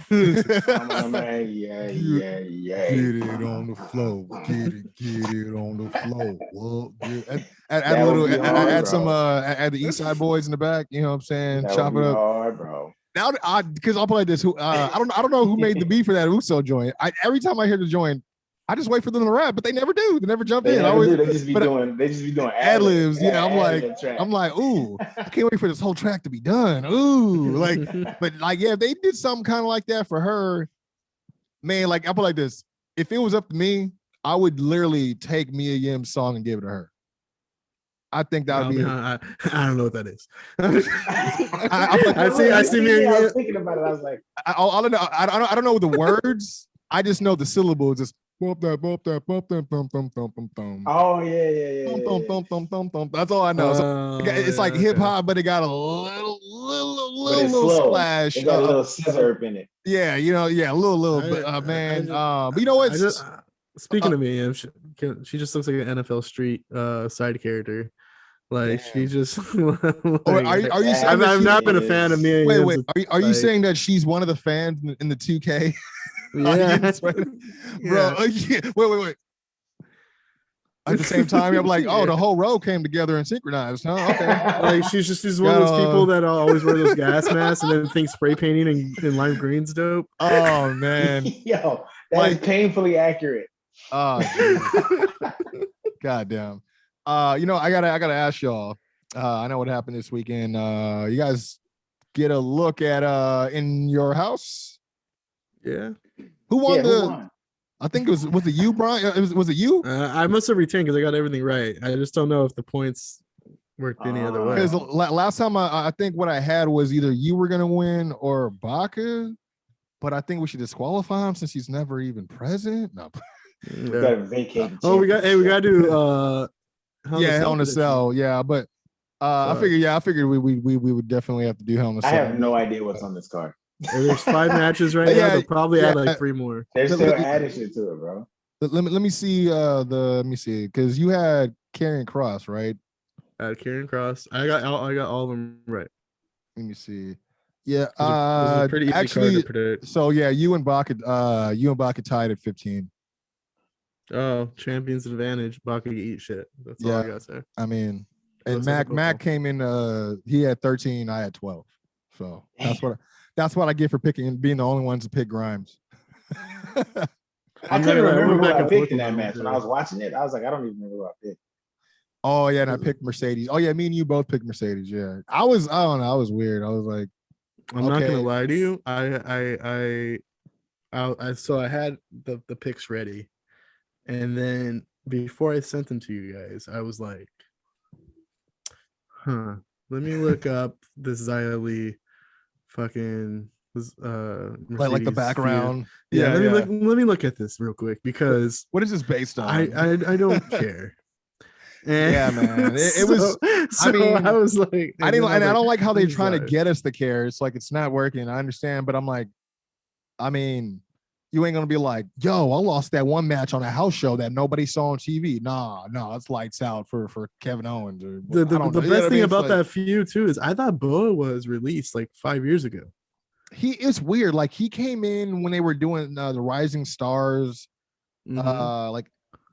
floor. Man, yeah. Get it on the floor. Get it on the floor. Well, add a That would little, be hard, add bro. some, add the East Side Boys in the back. You know what I'm saying? That Chop would it be up. hard, bro. Now, because I'll play this. I don't know who made the beat for that Uso joint. Every time I hear the joint, I just wait for them to rap, but they never do. They never jump in. They just be doing ad libs. Yeah, I'm like, tracks. ooh, I can't wait for this whole track to be done. Ooh, like, but like, yeah, if they did something kind of like that for her, man, like I put like this. If it was up to me, I would literally take Mia Yim's song and give it to her. I think that would be. I don't know what that is. I see Mia Yim. I was thinking about it. I was like, I don't know the words. I just know the syllables. Just bump that, bump that, bump that, bump, bump, bump, bump, bump. Oh yeah. Bump, bump, bump, bump, bump. That's all I know. So it's like hip hop, but it got a little splash. It got a little scissor in it. Yeah, a little bit, man. But you know what? Speaking of me, she just looks like an NFL Street side character. Like she just. Like, are you saying I've not been a fan of Mia. Wait. Are you saying that she's one of the fans in the 2K? Yeah, bro. Wait. At the same time, I'm like, oh, the whole row came together and synchronized, huh? Okay. Like she's one of those people that always wear those gas masks and then think spray painting in lime green's dope. Oh man, yo, that is painfully accurate. Oh, god damn. I gotta ask y'all. I know what happened this weekend. You guys get a look at In Your House? Yeah. Who won I think was it you, Brian? Was it you? I must have retained because I got everything right. I just don't know if the points worked any other way. Because last time I think what I had was either you were gonna win or Baca, but I think we should disqualify him since he's never even present. No. We gotta vacate. We gotta do Hell in a Cell. Yeah, but I figured we would definitely have to do Hell in a Cell. I have no idea what's on this card. There's 5 matches right now. They'll probably add like 3 more. They're still adding shit to it, bro. Let me see because you had Karrion Kross, right? I had Karrion Kross. I got all of them right. Let me see. Yeah, it was a pretty easy actually, card to predict. So yeah, you and Baca tied at 15. Oh, champions advantage. Baca eat shit. That's all I gotta say. I mean, and Mac came in. He had 13. I had 12. So that's what I get for being the only ones to pick Grimes. I couldn't remember who I picked in that match. When I was watching it, I was like, I don't even remember who I picked. Oh yeah, and I picked Mercedes. Oh yeah, me and you both picked Mercedes. Yeah, I don't know. I was weird. I was like, I'm not gonna lie to you. I had the picks ready, and then before I sent them to you guys, I was like, let me look up this Xia Li fucking like the background. Let me look at this real quick because what is this based on? I don't care. And yeah, man. It was. I mean, I was like, I don't like how they're trying to get us to care. It's like it's not working. I understand, but I'm like, I mean, you ain't gonna be like, yo, I lost that one match on a house show that nobody saw on TV. Nah, it's lights out for Kevin Owens. The best thing about that feud too is I thought Boa was released like 5 years ago. He is weird. Like he came in when they were doing the Rising Stars, like.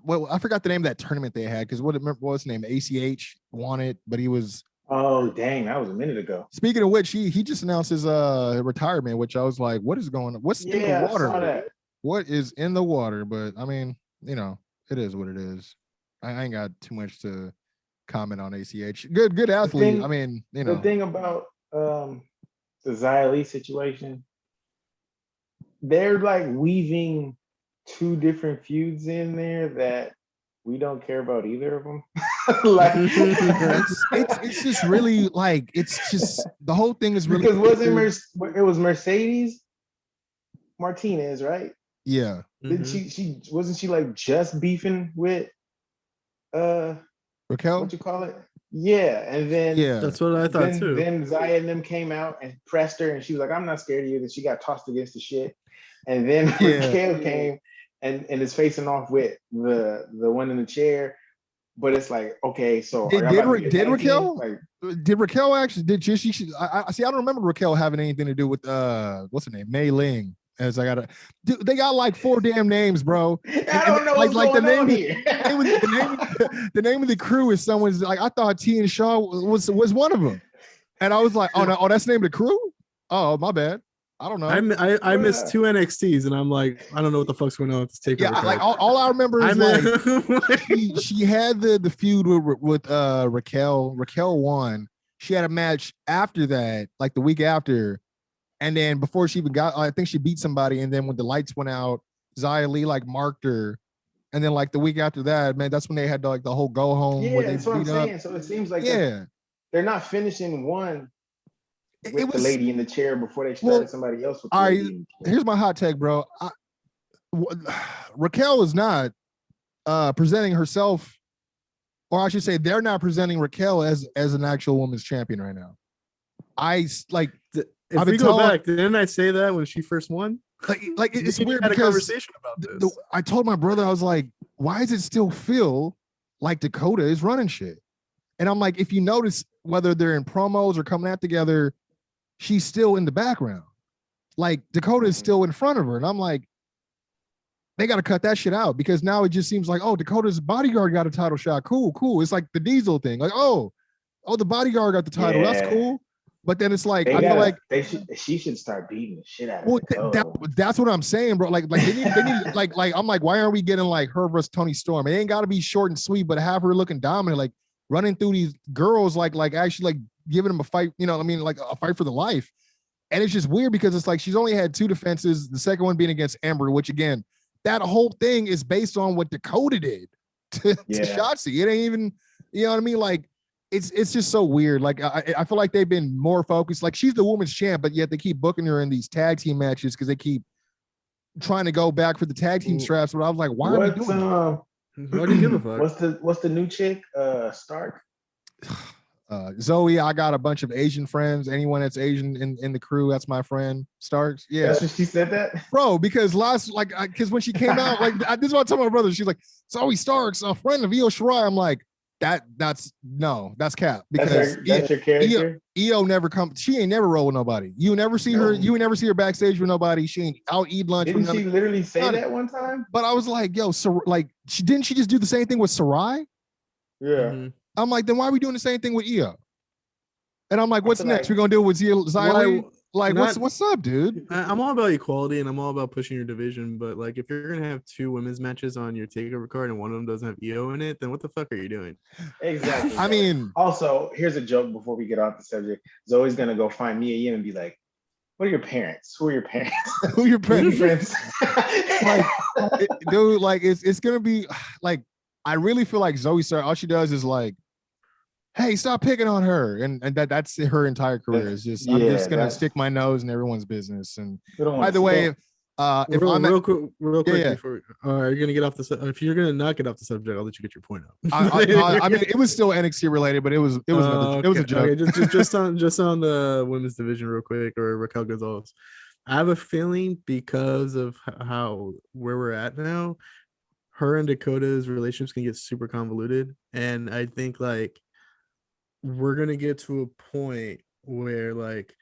Well, I forgot the name of that tournament they had because what was his name? ACH won it, but he was. Oh dang, that was a minute ago. Speaking of which, he just announced his retirement, which I was like, what is going on? What's in the water? I saw that. What is in the water? But I mean, it is what it is. I ain't got too much to comment on ACH. Good athlete. The thing about the Xia Li situation, they're like weaving 2 different feuds in there that we don't care about either of them. Like it's just really like it's just the whole thing is really because it was Mercedes Martinez, right? Yeah. Didn't she wasn't she like just beefing with Raquel? What you call it? Yeah, and then that's what I thought too. Then Xia and them came out and pressed her, and she was like, "I'm not scared of you." Then she got tossed against the shit, and then Raquel came and is facing off with the one in the chair. But it's like, okay, so did Raquel? Like, did Raquel actually? Did she? I see. I don't remember Raquel having anything to do with what's her name, Mei Ling. As I gotta, dude, they got like 4 damn names, bro. I don't know what's going on here. The name of the crew is someone's like. I thought T and Shaw was one of them, and I was like, oh no, that's the name of the crew. Oh, my bad. I don't know. I missed 2 NXTs, and I'm like, I don't know what the fuck's going on with this takeover. Yeah, like all I remember is she had the feud with Raquel. Raquel won. She had a match after that, like the week after, and then before she even got, I think she beat somebody, and then when the lights went out, Xia Li like marked her, and then like the week after that, man, that's when they had like the whole go home. Yeah, that's what I'm saying. So it seems like they're not finishing one. With the lady in the chair before they started somebody else. With all right, here's my hot take, bro. Raquel is not presenting herself, or I should say, they're not presenting Raquel as an actual women's champion right now. If we go back, didn't I say that when she first won? Like it's weird because a conversation about this. I told my brother, I was like, why does it still feel like Dakota is running shit? And I'm like, if you notice, whether they're in promos or coming out together, she's still in the background. Like Dakota is still in front of her. And I'm like, they got to cut that shit out because now it just seems like, oh, Dakota's bodyguard got a title shot. Cool. It's like the Diesel thing. Like, oh, the bodyguard got the title. Yeah. That's cool. But then it's like, feel like she should start beating the shit out of that's what I'm saying, bro. Like they need like I'm like, why aren't we getting like her versus Toni Storm? It ain't got to be short and sweet, but have her looking dominant, like running through these girls, like actually like giving them a fight, you know what I mean? Like a fight for the life. And it's just weird because it's like she's only had 2 defenses, the second one being against Ember, which again, that whole thing is based on what Dakota did to Shotzi. It ain't even, you know what I mean? Like it's just so weird. Like I feel like they've been more focused. Like she's the women's champ, but yet they keep booking her in these tag team matches because they keep trying to go back for the tag team straps. But I was like, why are we doing that? Why do you give a fuck? What's the new chick? Stark. Zoe, I got a bunch of Asian friends. Anyone that's Asian in the crew, that's my friend. Starks. Yeah. That's what she said that? Bro, because because when she came out, like this is what I told my brother. She's like, Zoe Starks, a friend of Io Shirai. I'm like, that's cap. Because that's your character. Io never comes. She ain't never roll with nobody. You never see her. You never see her backstage with nobody. She ain't out eat lunch. Didn't she literally say that one time? But I was like, yo, so like, didn't she just do the same thing with Sarai? Yeah. Mm-hmm. I'm like, then why are we doing the same thing with Io? And I'm like, what's next? We're gonna do it with Xia. Like, what's up, dude? I'm all about equality and I'm all about pushing your division, but like, if you're gonna have 2 women's matches on your takeover card and one of them doesn't have Io in it, then what the fuck are you doing? Exactly. I mean, also, here's a joke before we get off the subject. Zoe's gonna go find Mia Yim and be like, "What are your parents? Who are your parents? Who are your parents?" Like, dude, like it's gonna be like. I really feel like Zoe Stark, all she does is like, hey, stop picking on her. And that's her entire career. It's just, I'm just going to stick my nose in everyone's business. And by the way, if real quick, before, are you going to get off the if you're going to not get off the subject, I'll let you get your point out. I mean, it was still NXT related, but it was it was a joke. Okay, just on the women's division real quick, or Raquel Gonzalez. I have a feeling because of where we're at now, her and Dakota's relationships can get super convoluted. And I think like we're going to get to a point where like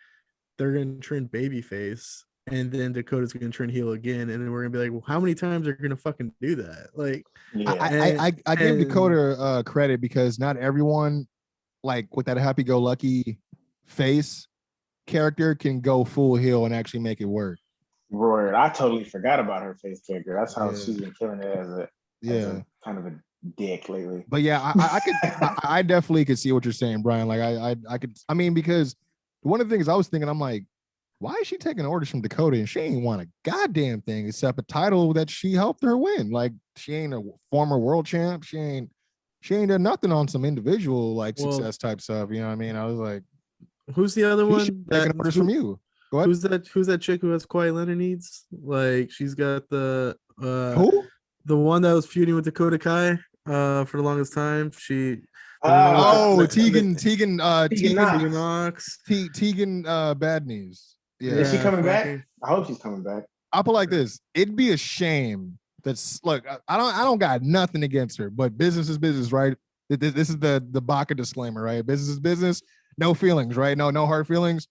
they're going to turn babyface and then Dakota's going to turn heel again. And then we're going to be like, well, how many times are you going to fucking do that? Like, I give Dakota credit because not everyone like with that happy-go-lucky face character can go full heel and actually make it work. Roy, I totally forgot about her face character. That's how she's been killing it as a kind of a dick lately. But yeah, I definitely could see what you're saying, Brian. Like I could, I mean, because one of the things I was thinking, I'm like, why is she taking orders from Dakota and she ain't won a goddamn thing except a title that she helped her win? Like she ain't a former world champ. She ain't done nothing on some individual like success type stuff. You know what I mean? I was like, who's the other one taking orders from you? Who's that chick who has Kawhi Leonard needs? Like she's got the who? The one that was feuding with Dakota Kai for the longest time. Tegan Knox. Tegan Bad Knees. Yeah. Is she coming back? I hope she's coming back. I'll put it like this. It'd be a shame that's look. I don't got nothing against her, but business is business, right? This is the Baca disclaimer, right? Business is business. No feelings, right? No hard feelings.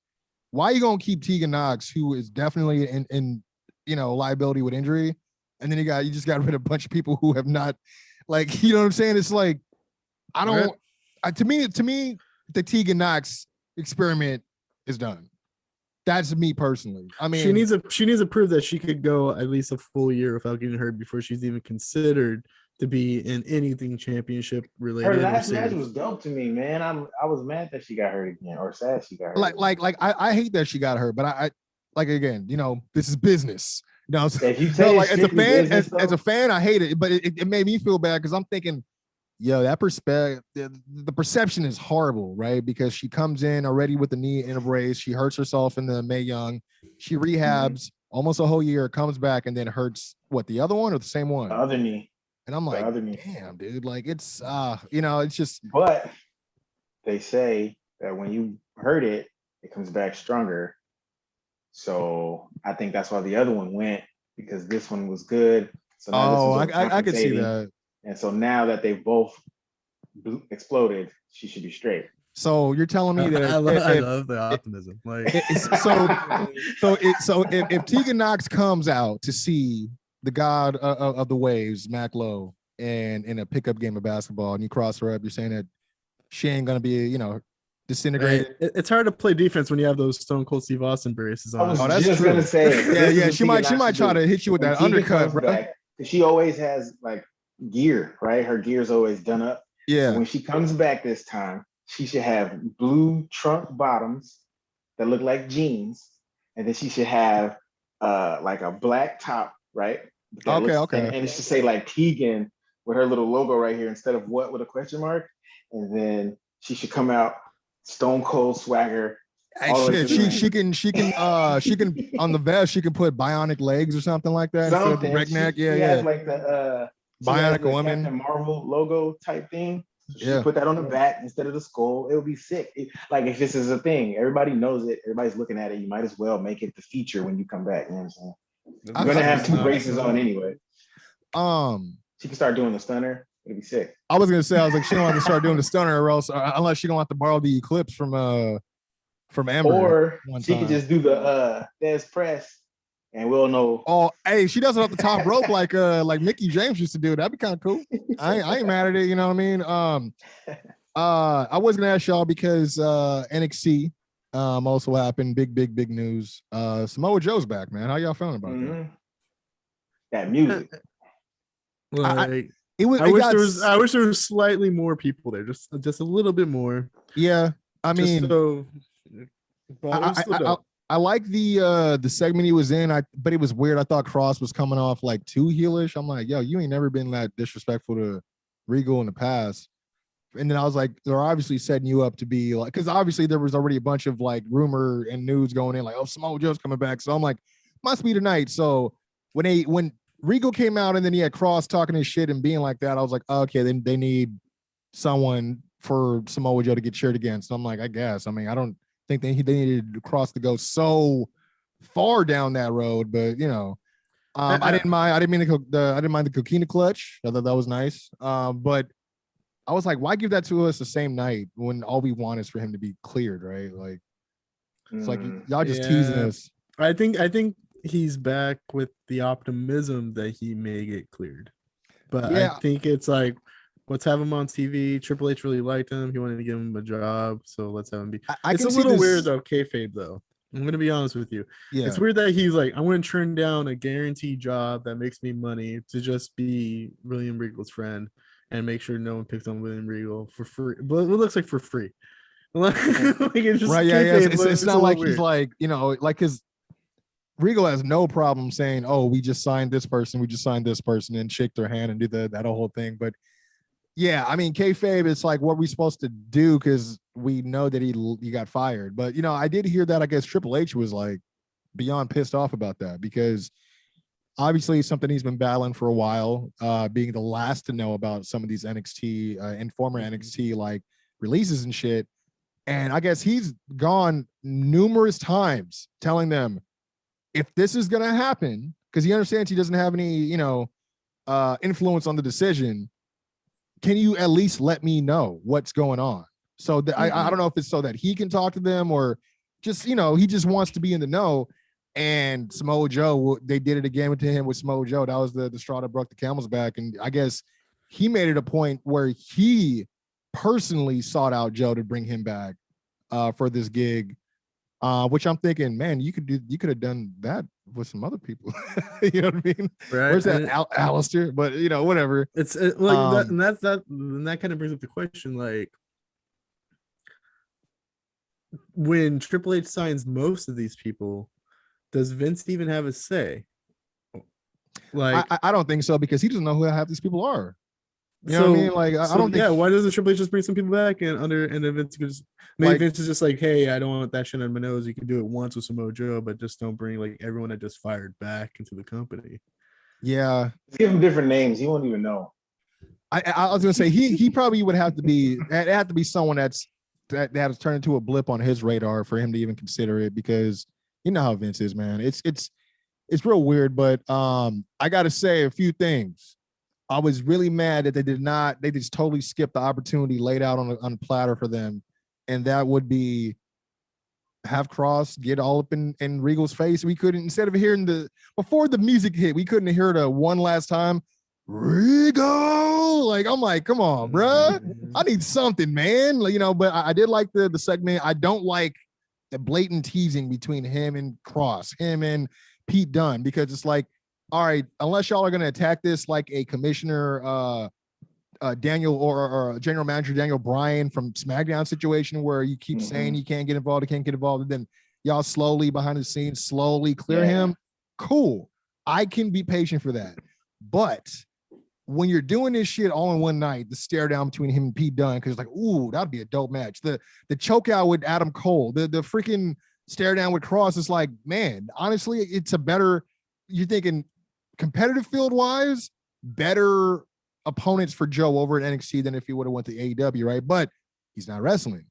Why are you gonna keep Tegan Knox, who is definitely in liability with injury, and then you just got rid of a bunch of people who have not, like, you know what I'm saying? It's like I don't. To me, the Tegan Knox experiment is done. That's me personally. I mean, she needs to prove that she could go at least a full year without getting hurt before she's even considered to be in anything championship related. Her last match was dope to me, man. I was mad that she got hurt again, or sad she got hurt. I hate that she got hurt, but I like, again, this is business. If you say like as a fan, business, as a fan, I hate it, but it made me feel bad because I'm thinking, yo, that the perception is horrible, right? Because she comes in already with the knee in a brace. She hurts herself in the Mae Young. She rehabs almost a whole year, comes back, and then hurts the other one or the same one? The other knee. And I'm like, damn, dude, like it's it's just. But they say that when you hurt it, it comes back stronger. So I think that's why the other one went, because this one was good. So now I could see that. And so now that they've both exploded, she should be straight. So you're telling me that I love the optimism. So if Tegan Knox comes out to see the god of the waves, Mac Lowe, and in a pickup game of basketball, and you cross her up, you're saying that she ain't gonna be, disintegrated. It's hard to play defense when you have those Stone Cold Steve Austin braces on. I was just gonna say, yeah. She might try to hit you with that undercut, bro. She always has like gear, right? Her gear's always done up. Yeah. So when she comes back this time, she should have blue trunk bottoms that look like jeans, and then she should have like a black top, right? Okay. And it should say like Tegan with her little logo right here instead of what with a question mark. And then she should come out Stone Cold swagger. Hey, shit, she can on the vest she can put bionic legs or something like that. Something. Instead of neck. She has like the bionic woman, Captain Marvel logo type thing. So she put that on the back instead of the skull. It would be sick. Like if this is a thing, everybody knows it. Everybody's looking at it. You might as well make it the feature when you come back. You know what I'm saying? I'm gonna have two braces on anyway. She can start doing the stunner. It'd be sick. I was gonna say, she don't have to start doing the stunner, or else unless she don't have to borrow the Eclipse from Amber. Or she could just do the Des press, and we'll know. Oh, hey, she does it off the top rope like Mickey James used to do. That'd be kind of cool. I ain't mad at it. You know what I mean? I was gonna ask y'all because NXT also happened. Big news. Samoa Joe's back, man. How y'all feeling about that? That music. I wish there was slightly more people there, just a little bit more. Yeah, I mean, I like the segment he was in. But it was weird. I thought Cross was coming off like too heelish. I'm like, yo, you ain't never been that disrespectful to Regal in the past. And then I was like, they're obviously setting you up to be like, because obviously there was already a bunch of like rumor and news going in, like, oh, Samoa Joe's coming back. So I'm like, must be tonight. So when Regal came out and then he had Cross talking his shit and being like that, I was like, okay, then they need someone for Samoa Joe to get cheered against. So I'm like, I guess. I mean, I don't think they needed Cross to go so far down that road, but I didn't mind the Coquina clutch. I thought that was nice. But I was like, why give that to us the same night when all we want is for him to be cleared, right? Like, it's like y'all just teasing us. I think he's back with the optimism that he may get cleared, but I think it's like, let's have him on TV. Triple H really liked him. He wanted to give him a job, so let's have him be. It's a little weird though, kayfabe though. I'm gonna be honest with you. Yeah, it's weird that he's like, I'm gonna turn down a guaranteed job that makes me money to just be William Regal's friend and make sure no one picks on William Regal for free. But it looks like for free. It's just right? Yeah. It's not like he's like, like his Regal has no problem saying, "Oh, we just signed this person, and shake their hand and do that whole thing." But yeah, I mean, kayfabe, it's like, what are we supposed to do? Because we know that he got fired. But I did hear that I guess Triple H was like beyond pissed off about that, because obviously something he's been battling for a while, being the last to know about some of these NXT and former NXT like releases and shit. And I guess he's gone numerous times telling them, if this is going to happen, because he understands he doesn't have any, influence on the decision, can you at least let me know what's going on? So I don't know if it's so that he can talk to them or just, he just wants to be in the know. And Samoa Joe, they did it again to him with Samoa Joe. That was the straw that broke the camel's back. And I guess he made it a point where he personally sought out Joe to bring him back for this gig, which I'm thinking, man, you could have done that with some other people. You know what I mean? Right. Where's that Alistair? But whatever. It's like that kind of brings up the question, like, when Triple H signs most of these people, does Vince even have a say? Like, I don't think so, because he doesn't know who half these people are. You know what I mean? Like, I don't think. Yeah, why doesn't Triple H just bring some people back and then Vince could just Vince is just like, hey, I don't want that shit on my nose. You can do it once with Samoa Joe, but just don't bring like everyone that just fired back into the company. Yeah, give him different names. He won't even know. I was gonna say he probably would have to be. It had to be someone that has turned into a blip on his radar for him to even consider it, because you know how Vince is, man. It's real weird, but I got to say a few things. I was really mad that they just totally skipped the opportunity laid out on a platter for them. And that would be have Cross get all up in Regal's face. We couldn't, instead of hearing before the music hit, we couldn't hear it one last time. Regal! Like, I'm like, come on, bruh. I need something, man. Like, but I did like the segment. I don't like the blatant teasing between him and Cross, him and Pete Dunne, because it's like, all right, unless y'all are going to attack this like a commissioner, Daniel or general manager Daniel Bryan from SmackDown situation, where you keep saying you can't get involved, and then y'all slowly behind the scenes slowly clear him. Cool. I can be patient for that. But when you're doing this shit all in one night, the stare down between him and Pete Dunne, because it's like, ooh, that'd be a dope match. The choke out with Adam Cole, the freaking stare down with Cross is like, man, honestly, it's a better, you're thinking competitive field wise, better opponents for Joe over at NXT than if he would have went to AEW, right? But he's not wrestling.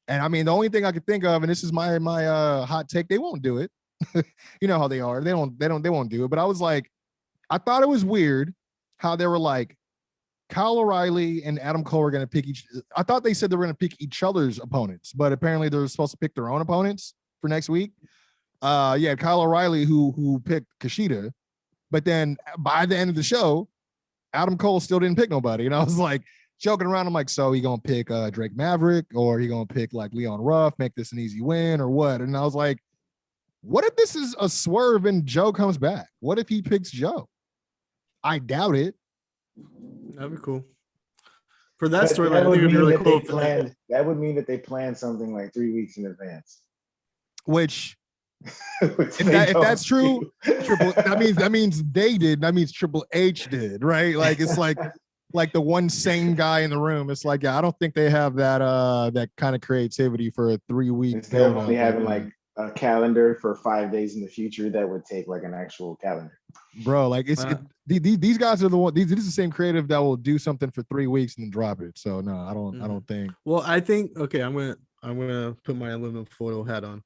And I mean, the only thing I could think of, and this is my hot take, they won't do it. You know how they are. They won't do it. But I was like, I thought it was weird how they were like, Kyle O'Reilly and Adam Cole are going to pick I thought they said they were going to pick each other's opponents, but apparently they're supposed to pick their own opponents for next week. Kyle O'Reilly who picked Kushida, but then by the end of the show, Adam Cole still didn't pick nobody. And I was like joking around. I'm like, so he going to pick Drake Maverick, or he going to pick like Leon Ruff, make this an easy win, or what? And I was like, what if this is a swerve and Joe comes back? What if he picks Joe? I doubt it. That'd be cool. For that storyline, I think it'd be really cool. That would mean that they planned something like 3 weeks in advance. Which if that's true, that means they did. That means Triple H did, right? Like, it's like the one sane guy in the room. It's like, I don't think they have that kind of creativity for a 3 week. Instead of only having like a calendar for 5 days in the future, that would take like an actual calendar. Bro, like these guys are the one. This is the same creative that will do something for 3 weeks and then drop it. So no, I don't think. Well, I think I'm gonna put my aluminum foil hat on.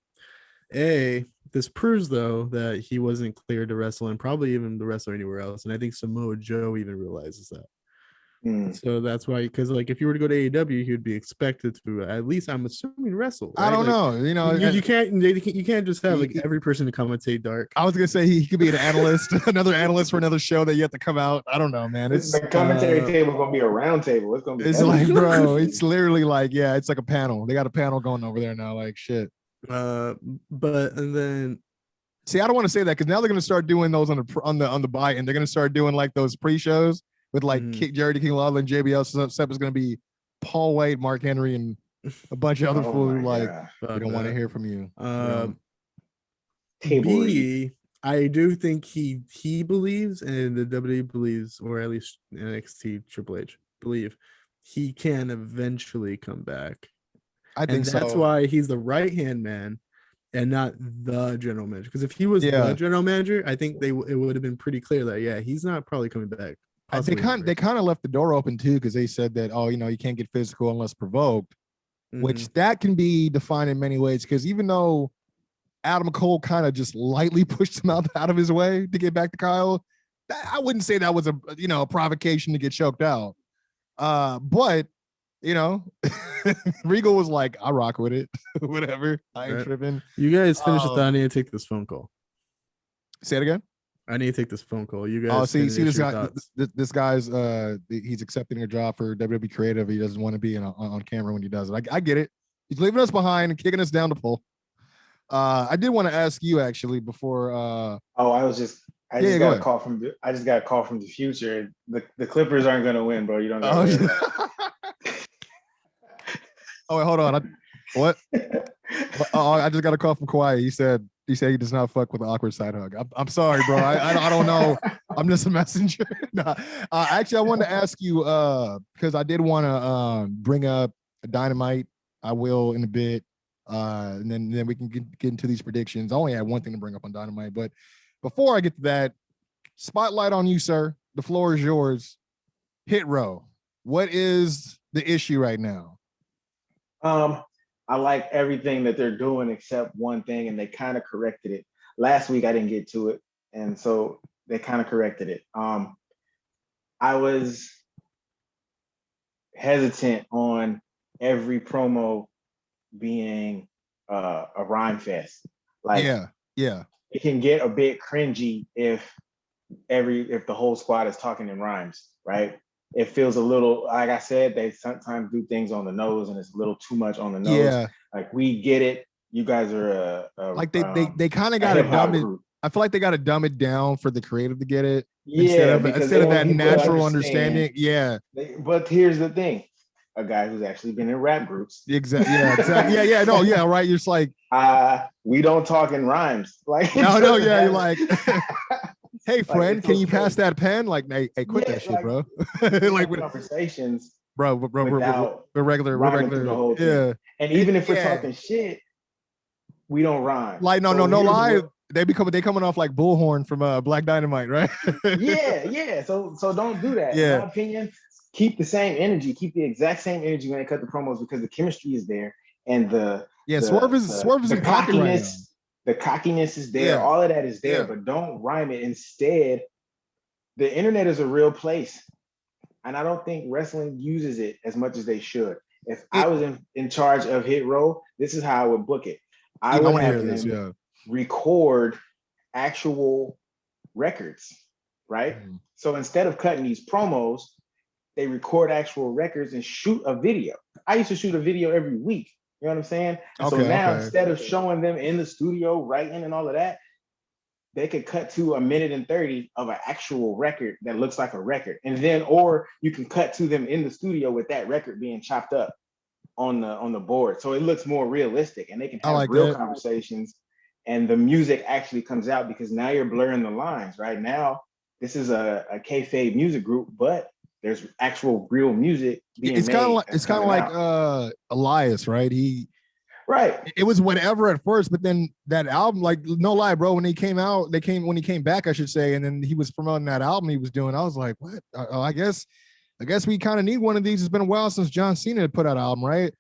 This proves though that he wasn't cleared to wrestle, and probably even to wrestle anywhere else. And I think Samoa Joe even realizes that. So that's why, because like if you were to go to AEW, he would be expected to at least, I'm assuming, wrestle. Right? I don't know. You can't just have like every person to commentate dark. I was gonna say he could be an analyst, another analyst for another show that you have to come out. I don't know, man. It's the commentary table gonna be a round table. It's gonna be. It's like, bro, it's literally like, it's like a panel. They got a panel going over there now. Like shit. But and then. See, I don't want to say that because now they're gonna start doing those on the buy-in. They're gonna start doing like those pre-shows with like Jerry the King Lawler and JBL. Step is going to be Paul White, Mark Henry, and a bunch of other fools who like, we don't want to hear from you. B, I do think he believes, and the WWE believes, or at least NXT Triple H believe, he can eventually come back. I think that's why he's the right-hand man and not the general manager. Because if he was the general manager, I think it would have been pretty clear that he's not probably coming back. They kind of left the door open too, because they said that you can't get physical unless provoked, which that can be defined in many ways. Because even though Adam Cole kind of just lightly pushed him out of his way to get back to Kyle, I wouldn't say that was a provocation to get choked out. But Regal was like, I rock with it. Whatever. I ain't tripping. You guys finish the thought. I need to take this phone call. Say it again. I need to take this phone call. You guys. See this guy. This guy's he's accepting a job for WWE Creative. He doesn't want to be on camera when he does it. I get it. He's leaving us behind and kicking us down the pole. I did want to ask you actually before. I just got a call from the future. The Clippers aren't going to win, bro. You don't know. Oh wait, hold on. What? I just got a call from Kawhi. He said he does not fuck with an awkward side hug. I'm sorry, bro. I don't know. I'm just a messenger. Nah. Actually, I wanted to ask you because I did want to bring up Dynamite. I will in a bit, and then we can get into these predictions. I only had one thing to bring up on Dynamite, but before I get to that, spotlight on you, sir. The floor is yours. Hit Row. What is the issue right now? I like everything that they're doing except one thing, and they kind of corrected it. Last week I didn't get to it, and so they kind of corrected it. I was hesitant on every promo being a rhyme fest. Like, yeah, it can get a bit cringy if the whole squad is talking in rhymes, right? It feels a little, like I said, they sometimes do things on the nose and it's a little too much on the nose. Yeah. Like, we get it. You guys are like they kind of got to dumb it. I feel like they got to dumb it down for the creative to get it. Yeah. Instead of that natural understanding. Yeah. But here's the thing. A guy who's actually been in rap groups. Exactly. Yeah. Exactly. Yeah. No. Yeah. Right. You're just like, we don't talk in rhymes. Like, no. Yeah. You're like, hey friend, can you pass that pen? Like, hey, quit that shit, bro. Like with conversations, bro. We're regular. Yeah. And even if we're talking shit, we don't rhyme. Like, no lie. They coming off like Bullhorn from Black Dynamite, right? yeah. So don't do that. Yeah. In my opinion, keep the same energy. Keep the exact same energy when they cut the promos because the chemistry is there and Swerve is in pocket right now. The cockiness is there. Yeah. All of that is there, but don't rhyme it. Instead, the internet is a real place. And I don't think wrestling uses it as much as they should. If I was in charge of Hit Row, this is how I would book it. I would have them record actual records, right? Mm-hmm. So instead of cutting these promos, they record actual records and shoot a video. I used to shoot a video every week. You know what I'm saying? So now instead of showing them in the studio writing and all of that, they could cut to 1:30 of an actual record that looks like a record. And then, or you can cut to them in the studio with that record being chopped up on the board. So it looks more realistic and they can have real conversations and the music actually comes out because now you're blurring the lines. Right now, this is a kayfabe music group, but there's actual real music being it's kind of like Elias, right? It was whatever at first, but then that album, like, no lie, bro, when he came back, I should say, and then he was promoting that album he was doing, I was like, what? I guess we kind of need one of these. It's been a while since John Cena had put out an album, right?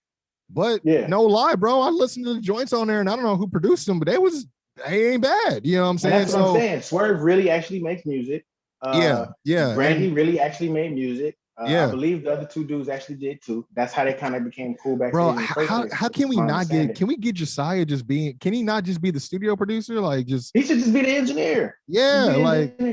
But no lie, bro, I listened to the joints on there and I don't know who produced them, but they ain't bad. You know what I'm saying? And that's what I'm saying. Swerve really actually makes music. Brandy really actually made music. I believe the other two dudes actually did too. That's how they kind of became cool back then. Bro, how can we not can we get Josiah can he not just be the studio producer? Like, he should just be the engineer. Yeah, like he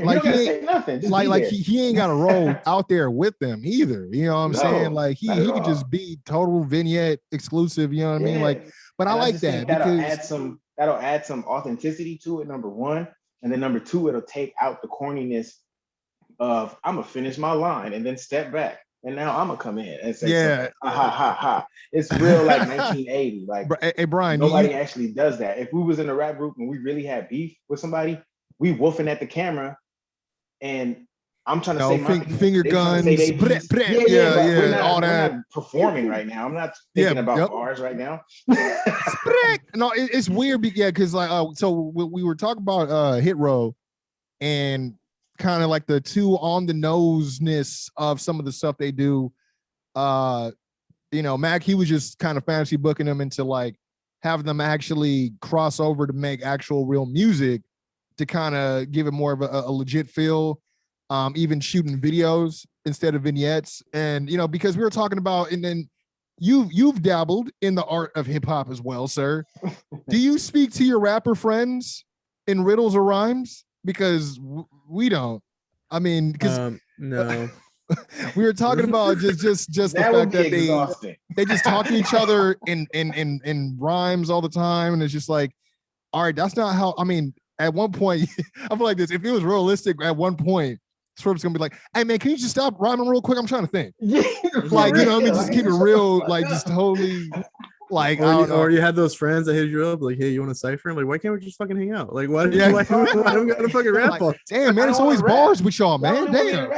ain't nothing. He ain't got a role out there with them either. You know what I'm saying? Like he could just be total vignette exclusive, you know what I mean? Like, but I like that because that'll add some authenticity to it, number one. And then number two, it'll take out the corniness of I'm gonna finish my line and then step back and now I'm gonna come in and say ha. It's real like 1980. Like, hey Brian, nobody actually does that. If we was in a rap group and we really had beef with somebody, we woofing at the camera and I'm trying to say my finger guns, all that. We're not performing right now. I'm not thinking about bars right now. No, it's weird because like so we were talking about Hit Row and kind of like the too on the noseness of some of the stuff they do. Mac, he was just kind of fantasy booking them into like having them actually cross over to make actual real music to kind of give it more of a legit feel. even shooting videos instead of vignettes. And because we were talking about, and then you've dabbled in the art of hip hop as well, sir. Do you speak to your rapper friends in riddles or rhymes? Because we don't. I mean, because no. We were talking about just the fact that they just talk to each other in rhymes all the time, and it's just like, all right, that's not how. I mean, at one point, I feel like this. If it was realistic, at one point, Swerve's gonna be like, "Hey man, can you just stop rhyming real quick? I'm trying to think." Like, you know what I mean? Just keep it real, like just totally. Like, or you had those friends that hit you up like, hey, you want to cipher? I'm like, why can't we just fucking hang out? Like, why do we got a fucking rap? Like, damn, man, it's always bars with y'all, man. Damn.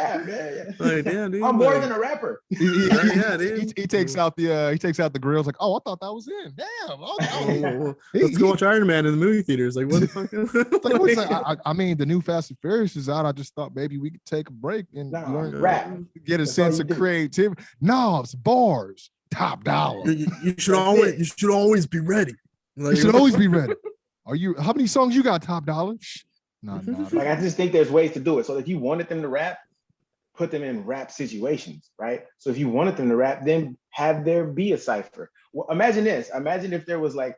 Like, damn, dude. I'm more than a rapper. He takes out the grills. Like, oh, I thought that was in. Damn. Let's go watch Iron Man in the movie theaters. Like, what the fuck? I mean, the new Fast and Furious is out. I just thought maybe we could take a break and learn rap, get a sense of creativity. No, it's bars. Top dollar. You should always be ready. Like, you should always be ready. How many songs you got, Top Dollar? No. Like, I just think there's ways to do it. So if you wanted them to rap, put them in rap situations, right? So if you wanted them to rap, then have there be a cipher. Well, imagine this. Imagine if there was like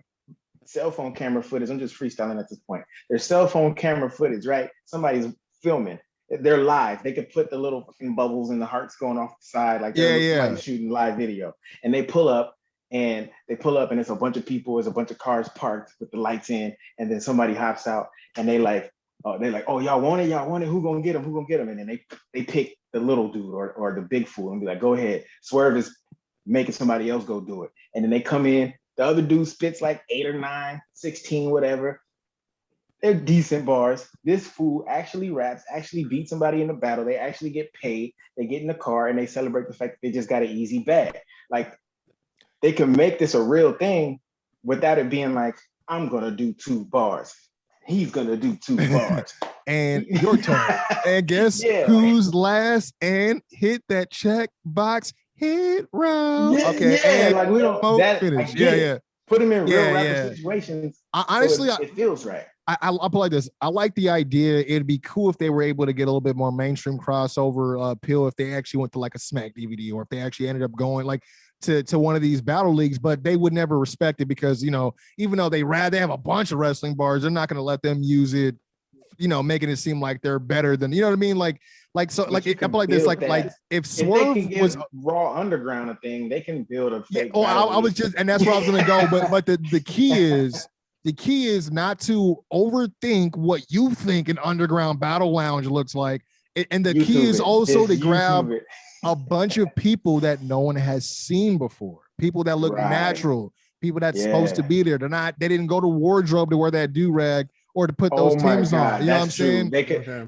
cell phone camera footage. I'm just freestyling at this point. There's cell phone camera footage, right? Somebody's filming. They're live. They could put the little fucking bubbles and the hearts going off the side, like they're shooting live video. And they pull up, and it's a bunch of people, there's a bunch of cars parked with the lights in, and then somebody hops out, and they're like, oh, y'all want it? Who gonna get him? And then they pick the little dude or the big fool and be like, go ahead. Swerve is making somebody else go do it. And then they come in, the other dude spits like 8 or 9, 16, whatever. They're decent bars. This fool actually raps, actually beat somebody in the battle. They actually get paid. They get in the car and they celebrate the fact that they just got an easy bag. Like, they can make this a real thing without it being like, I'm going to do 2 bars. He's going to do 2 bars. And your turn. And guess who's last? And hit that check box. Hit round. Okay. Like, we don't finish. Put them in real rapper situations. Honestly, so it feels right. I'll put like this. I like the idea. It'd be cool if they were able to get a little bit more mainstream crossover appeal if they actually went to like a Smack DVD, or if they actually ended up going like to one of these battle leagues, but they would never respect it because, even though they have a bunch of wrestling bars, they're not going to let them use it, making it seem like they're better than, you know what I mean? Like I feel like this, like if Swerve was Raw Underground a thing, they can build a fake. I was just, and that's where I was going to go. But the key is not to overthink what you think an underground battle lounge looks like. And the key is also to grab a bunch of people that no one has seen before, people that look natural, people that's supposed to be there. They didn't go to wardrobe to wear that do-rag or to put those Timbs on. You know what I'm saying?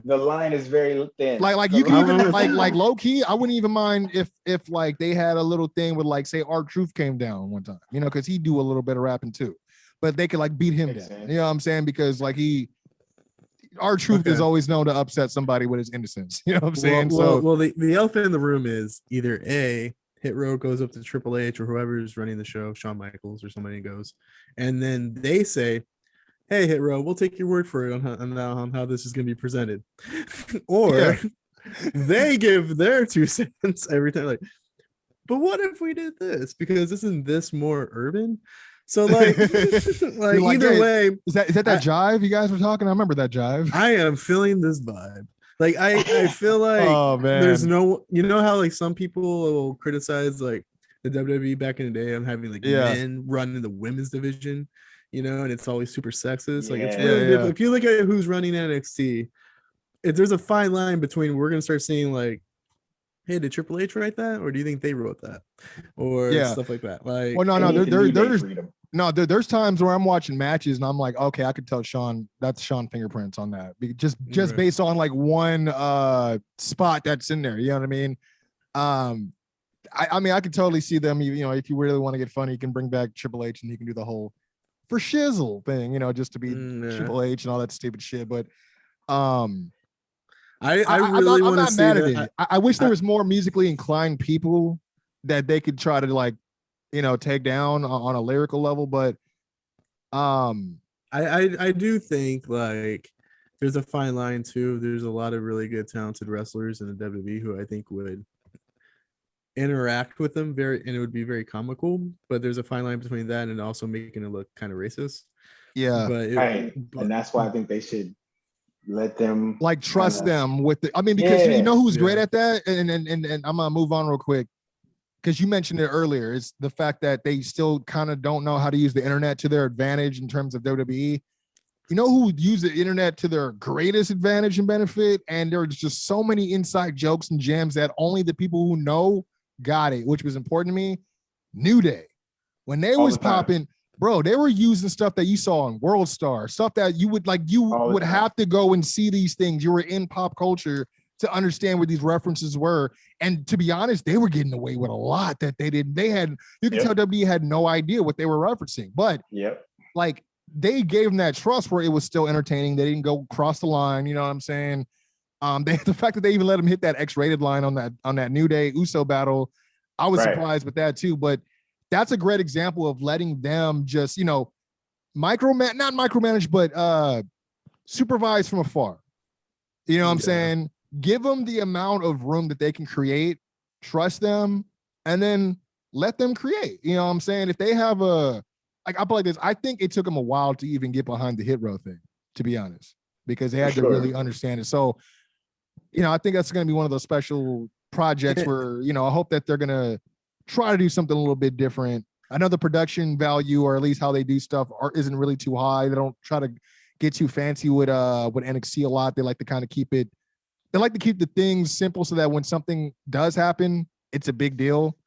The line is very thin. Like you can even like low key, I wouldn't even mind if like they had a little thing with like, say, R-Truth came down one time, because he do a little bit of rapping too. But they could like beat him down. You know what I'm saying? Because like R-Truth is always known to upset somebody with his innocence. You know what I'm saying? The elephant in the room is either A, Hit Row goes up to Triple H or whoever's running the show, Shawn Michaels or somebody goes, and then they say, hey, Hit Row, we'll take your word for it on how this is going to be presented. Or they give their 2 cents every time. Like, but what if we did this? Because isn't this more urban? So like either way, is that jive you guys were talking? I remember that jive. I am feeling this vibe. Like I feel like there's no, how like some people will criticize like the WWE back in the day on having like men running the women's division, and it's always super sexist. Like it's really if you look at who's running NXT, there's a fine line between we're gonna start seeing like, hey, did Triple H write that, or do you think they wrote that, or stuff like that? Like, well, there's times where I'm watching matches and I'm like, okay, I could tell that's Sean fingerprints on that, just based on like one spot that's in there. You know what I mean? I mean, I could totally see them. If you really want to get funny, you can bring back Triple H and he can do the whole for shizzle thing, just to be Triple H and all that stupid shit. But I really want to see that. I wish there was more musically inclined people that they could try to like, take down on a lyrical level. But I do think like there's a fine line too. There's a lot of really good, talented wrestlers in the WWE who I think would interact with them and it would be very comical. But there's a fine line between that and also making it look kind of racist. Yeah, and that's why I think they should let them like trust them with the. I mean, because you know who's great at that, and I'm gonna move on real quick because you mentioned it earlier. Is the fact that they still kind of don't know how to use the internet to their advantage in terms of WWE. You know who would use the internet to their greatest advantage and benefit? And there's just so many inside jokes and gems that only the people who know got it, which was important to me. New Day, when they was popping, bro, they were using stuff that you saw on World Star, stuff that you would like. You would have to go and see these things. You were in pop culture to understand what these references were. And to be honest, they were getting away with a lot that they didn't. They had, you can tell WWE had no idea what they were referencing, but like they gave them that trust where it was still entertaining. They didn't go cross the line. You know what I'm saying? The fact that they even let them hit that X-rated line on that New Day Uso battle, I was surprised with that too. But that's a great example of letting them just, you know, not micromanage, but supervise from afar. You know what I'm saying? Give them the amount of room that they can create, trust them, and then let them create. You know what I'm saying? If they have I put like this, I think it took them a while to even get behind the hit row thing, to be honest, because they had to really understand it. So, you know, I think that's going to be one of those special projects where, you know, I hope that they're going to try to do something a little bit different. I know the production value, or at least how they do stuff, isn't really too high. They don't try to get too fancy with NXT a lot. They like to kind of keep the things simple so that when something does happen, it's a big deal.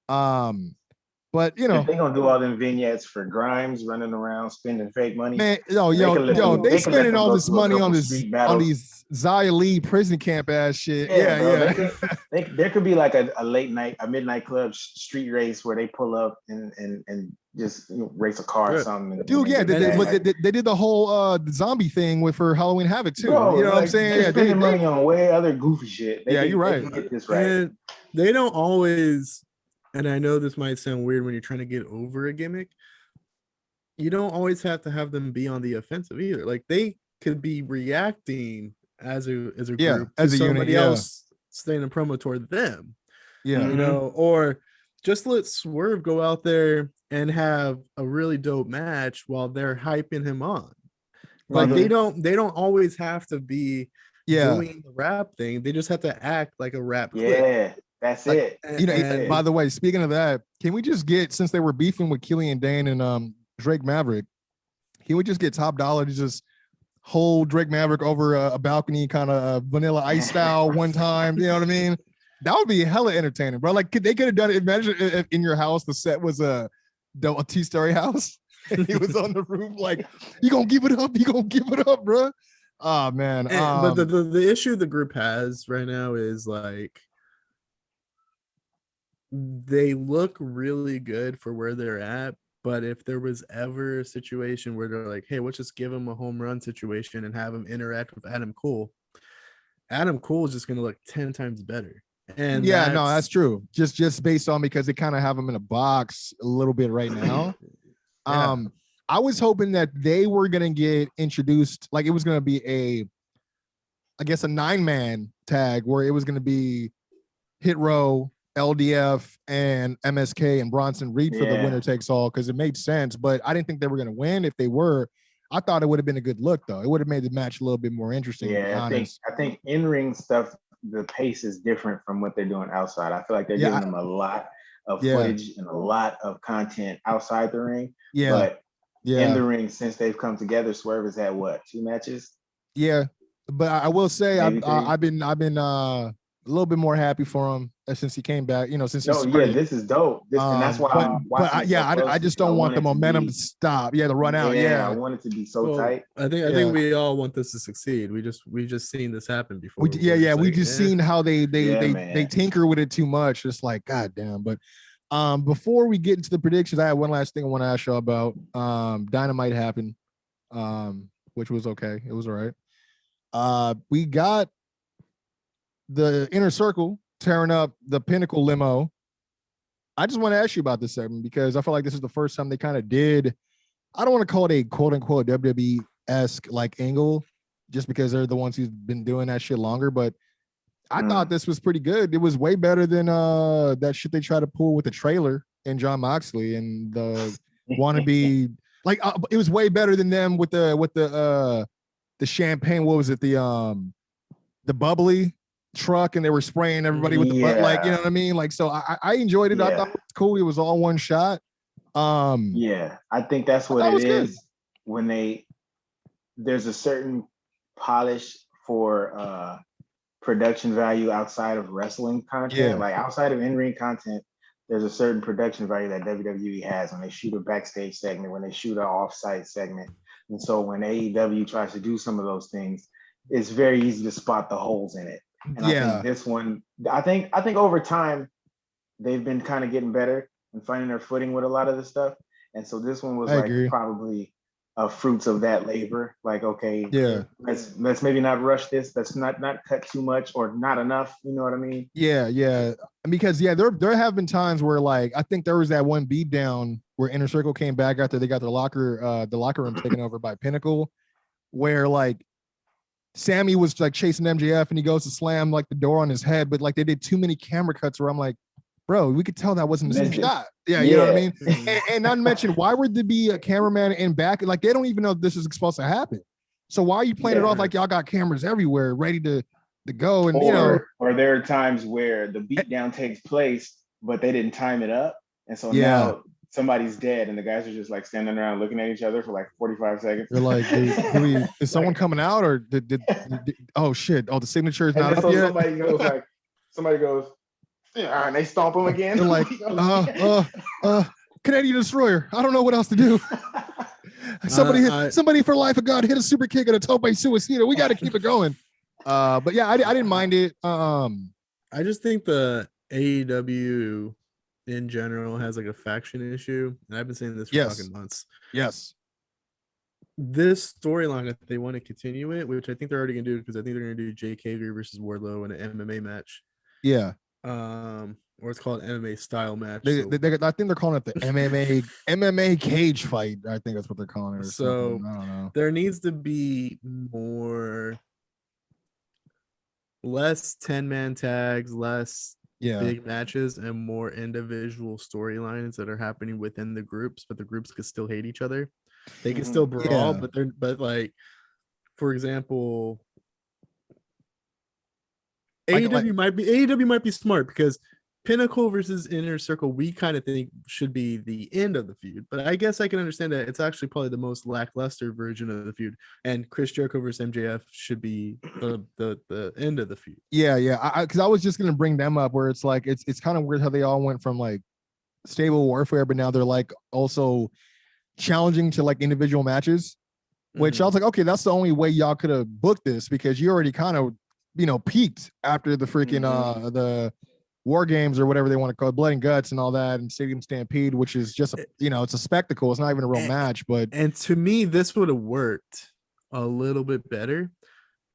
But you know, if they're gonna do all them vignettes for Grimes running around spending fake money, man, they spending all this money on these Zia Lee prison camp ass shit. There could be like a late night, a midnight club street race where they pull up and just race a car or something. Dude, they did the whole zombie thing for Halloween Havoc too. Bro, you know what I'm saying? They're spending money on way other goofy shit. You're right. They get this right. And they don't always. And I know this might sound weird when you're trying to get over a gimmick. You don't always have to have them be on the offensive either. Like they could be reacting as a group as to a somebody unit, else staying a promo toward them. Yeah. You know, or just let Swerve go out there and have a really dope match while they're hyping him on. Like they don't always have to be doing the rap thing. They just have to act like a rap clip. That's it. You know, by the way, speaking of that, can we just get, since they were beefing with Killian Dane and Drake Maverick, can we just get Top Dollar to just hold Drake Maverick over a balcony, kind of Vanilla Ice style one time? You know what I mean? That would be hella entertaining, bro. Like they could have done it. Imagine if in your house the set was a two-story house and he was on the roof like, "You gonna give it up? You gonna give it up, bro?" Oh man. But the issue the group has right now is like, they look really good for where they're at, but if there was ever a situation where they're like, hey, let's just give him a home run situation and have him interact with Adam Cole is just going to look 10 times better. And that's true. Just based on, because they kind of have him in a box a little bit right now. I was hoping that they were going to get introduced, like it was going to be a 9-man tag where it was going to be Hit Row, LDF, and MSK and Bronson Reed for the winner takes all, because it made sense. But I didn't think they were going to win. If they were, I thought it would have been a good look, though. It would have made the match a little bit more interesting. Yeah, I think in-ring stuff, the pace is different from what they're doing outside. I feel like they're giving them a lot of footage and a lot of content outside the ring. But in the ring, since they've come together, Swerve has had 2 matches? Yeah, but I will say I've been a little bit more happy for him since he came back. You know, since this is dope. And that's why I'm watching. I just don't want the momentum to stop. The run out. I want it to be so tight. I think we all want this to succeed. We just seen this happen before. We just seen how they tinker with it too much. It's like, God damn. But before we get into the predictions, I have one last thing I want to ask you about. Dynamite happened, which was okay. It was all right. We got the Inner Circle tearing up the Pinnacle limo. I just want to ask you about this segment because I feel like this is the first time they kind of did, I don't want to call it a quote unquote WWE-esque like angle, just because they're the ones who's been doing that shit longer. But I thought this was pretty good. It was way better than that shit they try to pull with the trailer and John Moxley and the wannabe. Like it was way better than them with the champagne. What was it? The bubbly truck, and they were spraying everybody with the butt. Like, you know what I mean? Like, so I enjoyed it. I thought it was cool. It was all one shot. Yeah, I think that's what it is. Good. When there's a certain polish for production value outside of wrestling content, like outside of in-ring content, there's a certain production value that WWE has when they shoot a backstage segment, when they shoot an off-site segment. And so when AEW tries to do some of those things, it's very easy to spot the holes in it. And I think this one, I think over time, they've been kind of getting better and finding their footing with a lot of the stuff. And so this one was probably fruits of that labor. Like, okay, let's maybe not rush this. Let's not cut too much or not enough. You know what I mean? Yeah. Because there have been times where, like, I think there was that one beat down where Inner Circle came back after they got the locker room taken over by Pinnacle, where like Sammy was like chasing MJF and he goes to slam like the door on his head, but like they did too many camera cuts where I'm like, bro, we could tell that wasn't the same shot. Yeah, you know what I mean? And not to mention, why would there be a cameraman in back? Like, they don't even know this is supposed to happen. So why are you playing it off like y'all got cameras everywhere ready to go? And or there are times where the beatdown takes place, but they didn't time it up. And so now somebody's dead and the guys are just like standing around looking at each other for like 45 seconds. They're like, is someone coming out or did oh shit, the signature is not up yet? Somebody goes, yeah, and they stomp him again. They're like, Canadian Destroyer. I don't know what else to do. Somebody for life of God hit a super kick and a tope suicida. We got to keep it going. But yeah, I didn't mind it. I just think the AEW in general has like a faction issue, and I've been saying this for fucking months. Yes. This storyline, if they want to continue it, which I think they're already gonna do, because I think they're gonna do Jake Hager versus Wardlow in an MMA match. Yeah. Or it's called an MMA style match. I think they're calling it the MMA cage fight. I think that's what they're calling it. So I don't know. There needs to be less 10-man tags, less big matches, and more individual storylines that are happening within the groups, but the groups could still hate each other. They can still brawl, but like, for example, AEW might be smart, because Pinnacle versus Inner Circle, we kind of think should be the end of the feud, but I guess I can understand that it's actually probably the most lackluster version of the feud, and Chris Jericho versus MJF should be the end of the feud. Yeah. Because I was just gonna bring them up, where it's like it's kind of weird how they all went from like stable warfare, but now they're like also challenging to like individual matches, which I was like, okay, that's the only way y'all could have booked this, because you already kind of peaked after the freaking the War Games or whatever they want to call it, Blood and Guts and all that, and Stadium Stampede, which is just it's a spectacle. It's not even a real match. But to me, this would have worked a little bit better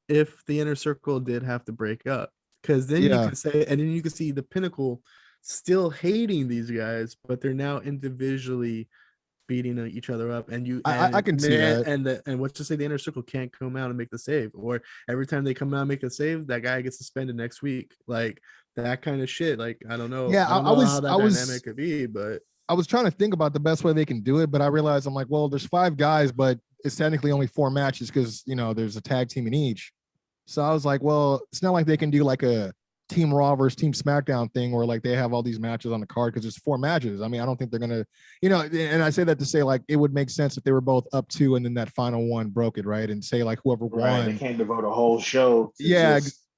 if the Inner Circle did have to break up, because then you could say, and then you could see the Pinnacle still hating these guys, but they're now individually beating each other up, and I can see that. And what's to say the Inner Circle can't come out and make the save, or every time they come out and make a save, that guy gets suspended next week, like that kind of shit. Like, I don't know. Yeah, I don't know how that dynamic could be, but I was trying to think about the best way they can do it, but I realized I'm like, well, there's 5 guys, but it's technically only 4 matches because there's a tag team in each. So I was like, well, it's not like they can do like a Team Raw versus Team SmackDown thing where like they have all these matches on the card, because there's 4 matches. I mean, I don't think they're gonna, and I say that to say like it would make sense if they were both up 2 and then that final one broke it, right? And say like whoever won. They can't devote a whole show.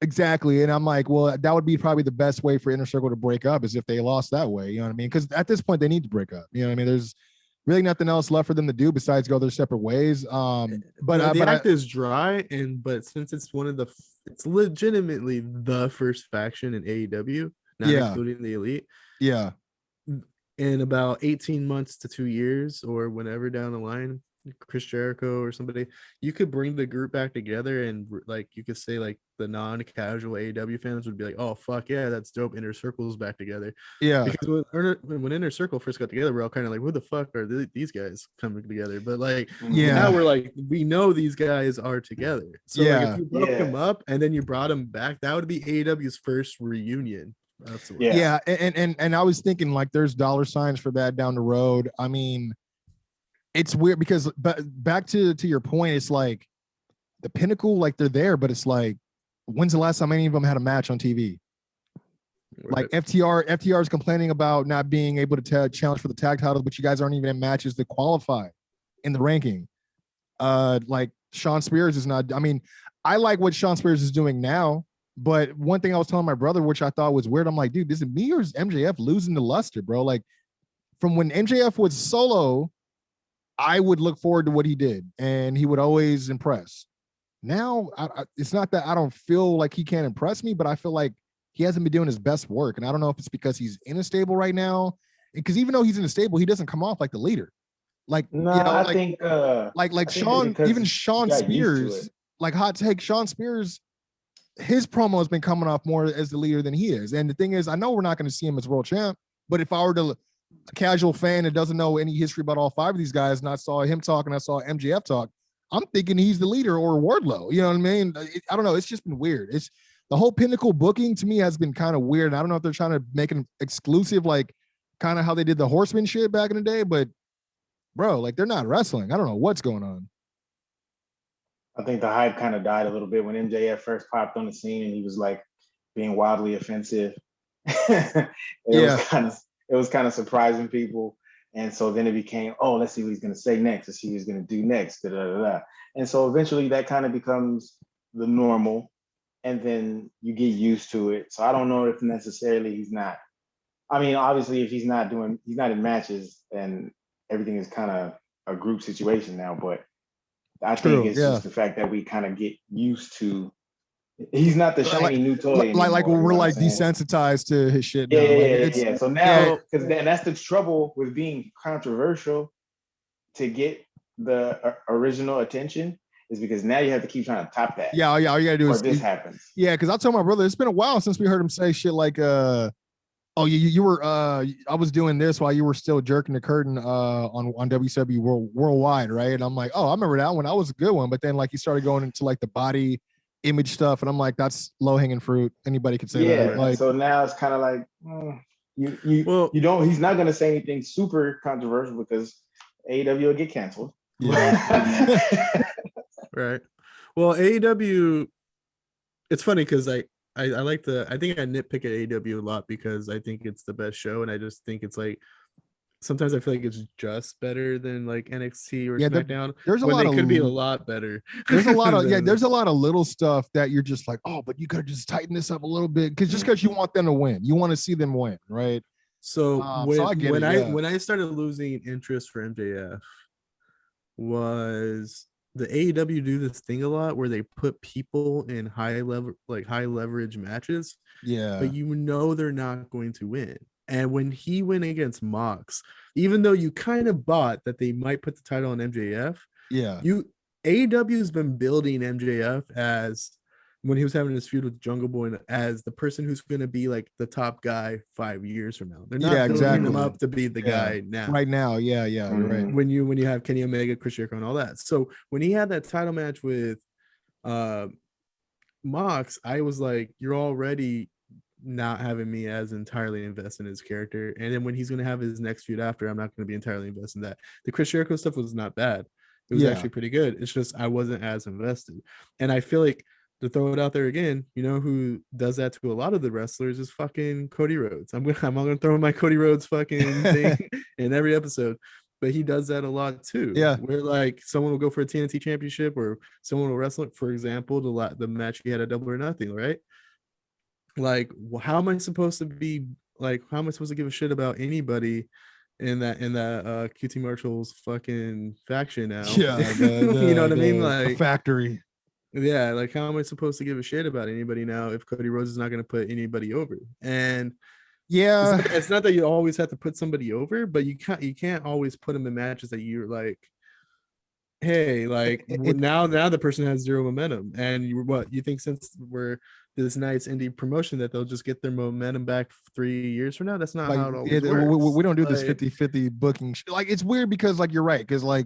Exactly. And I'm like, well, that would be probably the best way for Inner Circle to break up, is if they lost that way. You know what I mean? Because at this point they need to break up. You know what I mean? There's really nothing else left for them to do besides go their separate ways. But the act is dry, but since it's it's legitimately the first faction in AEW, not including the Elite. Yeah. In about 18 months to 2 years or whenever down the line, Chris Jericho or somebody, you could bring the group back together and like you could say like the non-casual AEW fans would be like, oh fuck yeah, that's dope. Inner Circle's back together. Yeah, because when Inner Circle first got together, we're all kind of like, who the fuck are these guys coming together? But like now we're like, we know these guys are together. So like if you broke them up and then you brought them back, that would be AEW's first reunion. Yeah, and I was thinking like there's dollar signs for that down the road. I mean, it's weird because back to your point, it's like the Pinnacle, like they're there, but it's like, when's the last time any of them had a match on TV? Right. Like FTR is complaining about not being able to challenge for the tag titles, but you guys aren't even in matches that qualify in the ranking. Like Shawn Spears is not. I mean, I like what Shawn Spears is doing now, but one thing I was telling my brother, which I thought was weird, I'm like, dude, is it me or is MJF losing the luster, bro? Like from when MJF was solo, I would look forward to what he did, and he would always impress. Now, it's not that I don't feel like he can't impress me, but I feel like he hasn't been doing his best work, and I don't know if it's because he's in a stable right now, because even though he's in a stable, he doesn't come off like the leader. Like, no, you know, I think Shawn, even Shawn Spears, like hot take, Shawn Spears, his promo has been coming off more as the leader than he is. And the thing is, I know we're not going to see him as world champ, but if I were to a casual fan that doesn't know any history about all five of these guys, and I saw him talk and I saw MJF talk, I'm thinking he's the leader or Wardlow. You know what I mean? I don't know. It's just been weird. It's the whole Pinnacle booking to me has been kind of weird. I don't know if they're trying to make it exclusive, like kind of how they did the Horseman shit back in the day, but bro, like they're not wrestling. I don't know what's going on. I think the hype kind of died a little bit when MJF first popped on the scene and he was like being wildly offensive. It was kind of surprising people. And so then it became, oh, let's see what he's going to say next. Let's see what he's going to do next. Da, da, da, da. And so eventually that kind of becomes the normal. And then you get used to it. So I don't know if necessarily he's not. I mean, obviously, if he's not in matches, then everything is kind of a group situation now. But I think it's just the fact that we kind of get used to. He's not the shiny new toy anymore. Like we're like desensitized to his shit now. Yeah. So now, because then that's the trouble with being controversial to get the original attention is because now you have to keep trying to top that. Yeah. All you gotta do is this happens. Yeah, because I told my brother it's been a while since we heard him say shit like, "Oh, you were I was doing this while you were still jerking the curtain on WCW worldwide, right?" And I'm like, "Oh, I remember that one. That was a good one." But then like he started going into like the body image stuff, and I'm like, that's low hanging fruit. Anybody could say that. Like, so now it's kind of like you don't. He's not gonna say anything super controversial because AEW will get canceled. Yeah. Right. Well, AEW. It's funny because I like I think I nitpick at AEW a lot because I think it's the best show, and I just think it's like sometimes I feel like it's just better than like NXT or SmackDown. There's a lot could be a lot better. There's a lot of there's a lot of little stuff that you're just like, oh, but you could just tighten this up a little bit because you want them to win, you want to see them win, right? So when I started losing interest for MJF was the AEW do this thing a lot where they put people in high leverage matches. Yeah, but you know they're not going to win. And when he went against Mox, even though you kind of bought that they might put the title on MJF, AEW has been building MJF as when he was having his feud with Jungle Boy as the person who's going to be like the top guy 5 years from now. They're not building him up to be the guy now. Right now, you're right. When you have Kenny Omega, Chris Jericho, and all that. So when he had that title match with Mox, I was like, you're already not having me as entirely invested in his character. And then when he's going to have his next feud after, I'm not going to be entirely invested in that. The Chris Jericho stuff was not bad. It was actually pretty good. It's just I wasn't as invested. And I feel like, to throw it out there again, you know who does that to a lot of the wrestlers is fucking Cody Rhodes. I'm gonna throw my Cody Rhodes fucking thing in every episode, but he does that a lot too. Yeah, where like someone will go for a TNT championship or someone will wrestle. For example, the match he had at Double or Nothing, right? Like, how am I supposed to be like? How am I supposed to give a shit about anybody in that QT Marshall's fucking faction now? Yeah, you know what I mean? Like factory. Yeah, like how am I supposed to give a shit about anybody now if Cody Rhodes is not going to put anybody over? And it's not that you always have to put somebody over, but you can't always put them in matches that you're like, hey, like now the person has zero momentum, and you think since we're this nice indie promotion that they'll just get their momentum back 3 years from now? That's not like, how it always works. we don't do like, this 50-50 booking. Like, it's weird because, like, you're right, because like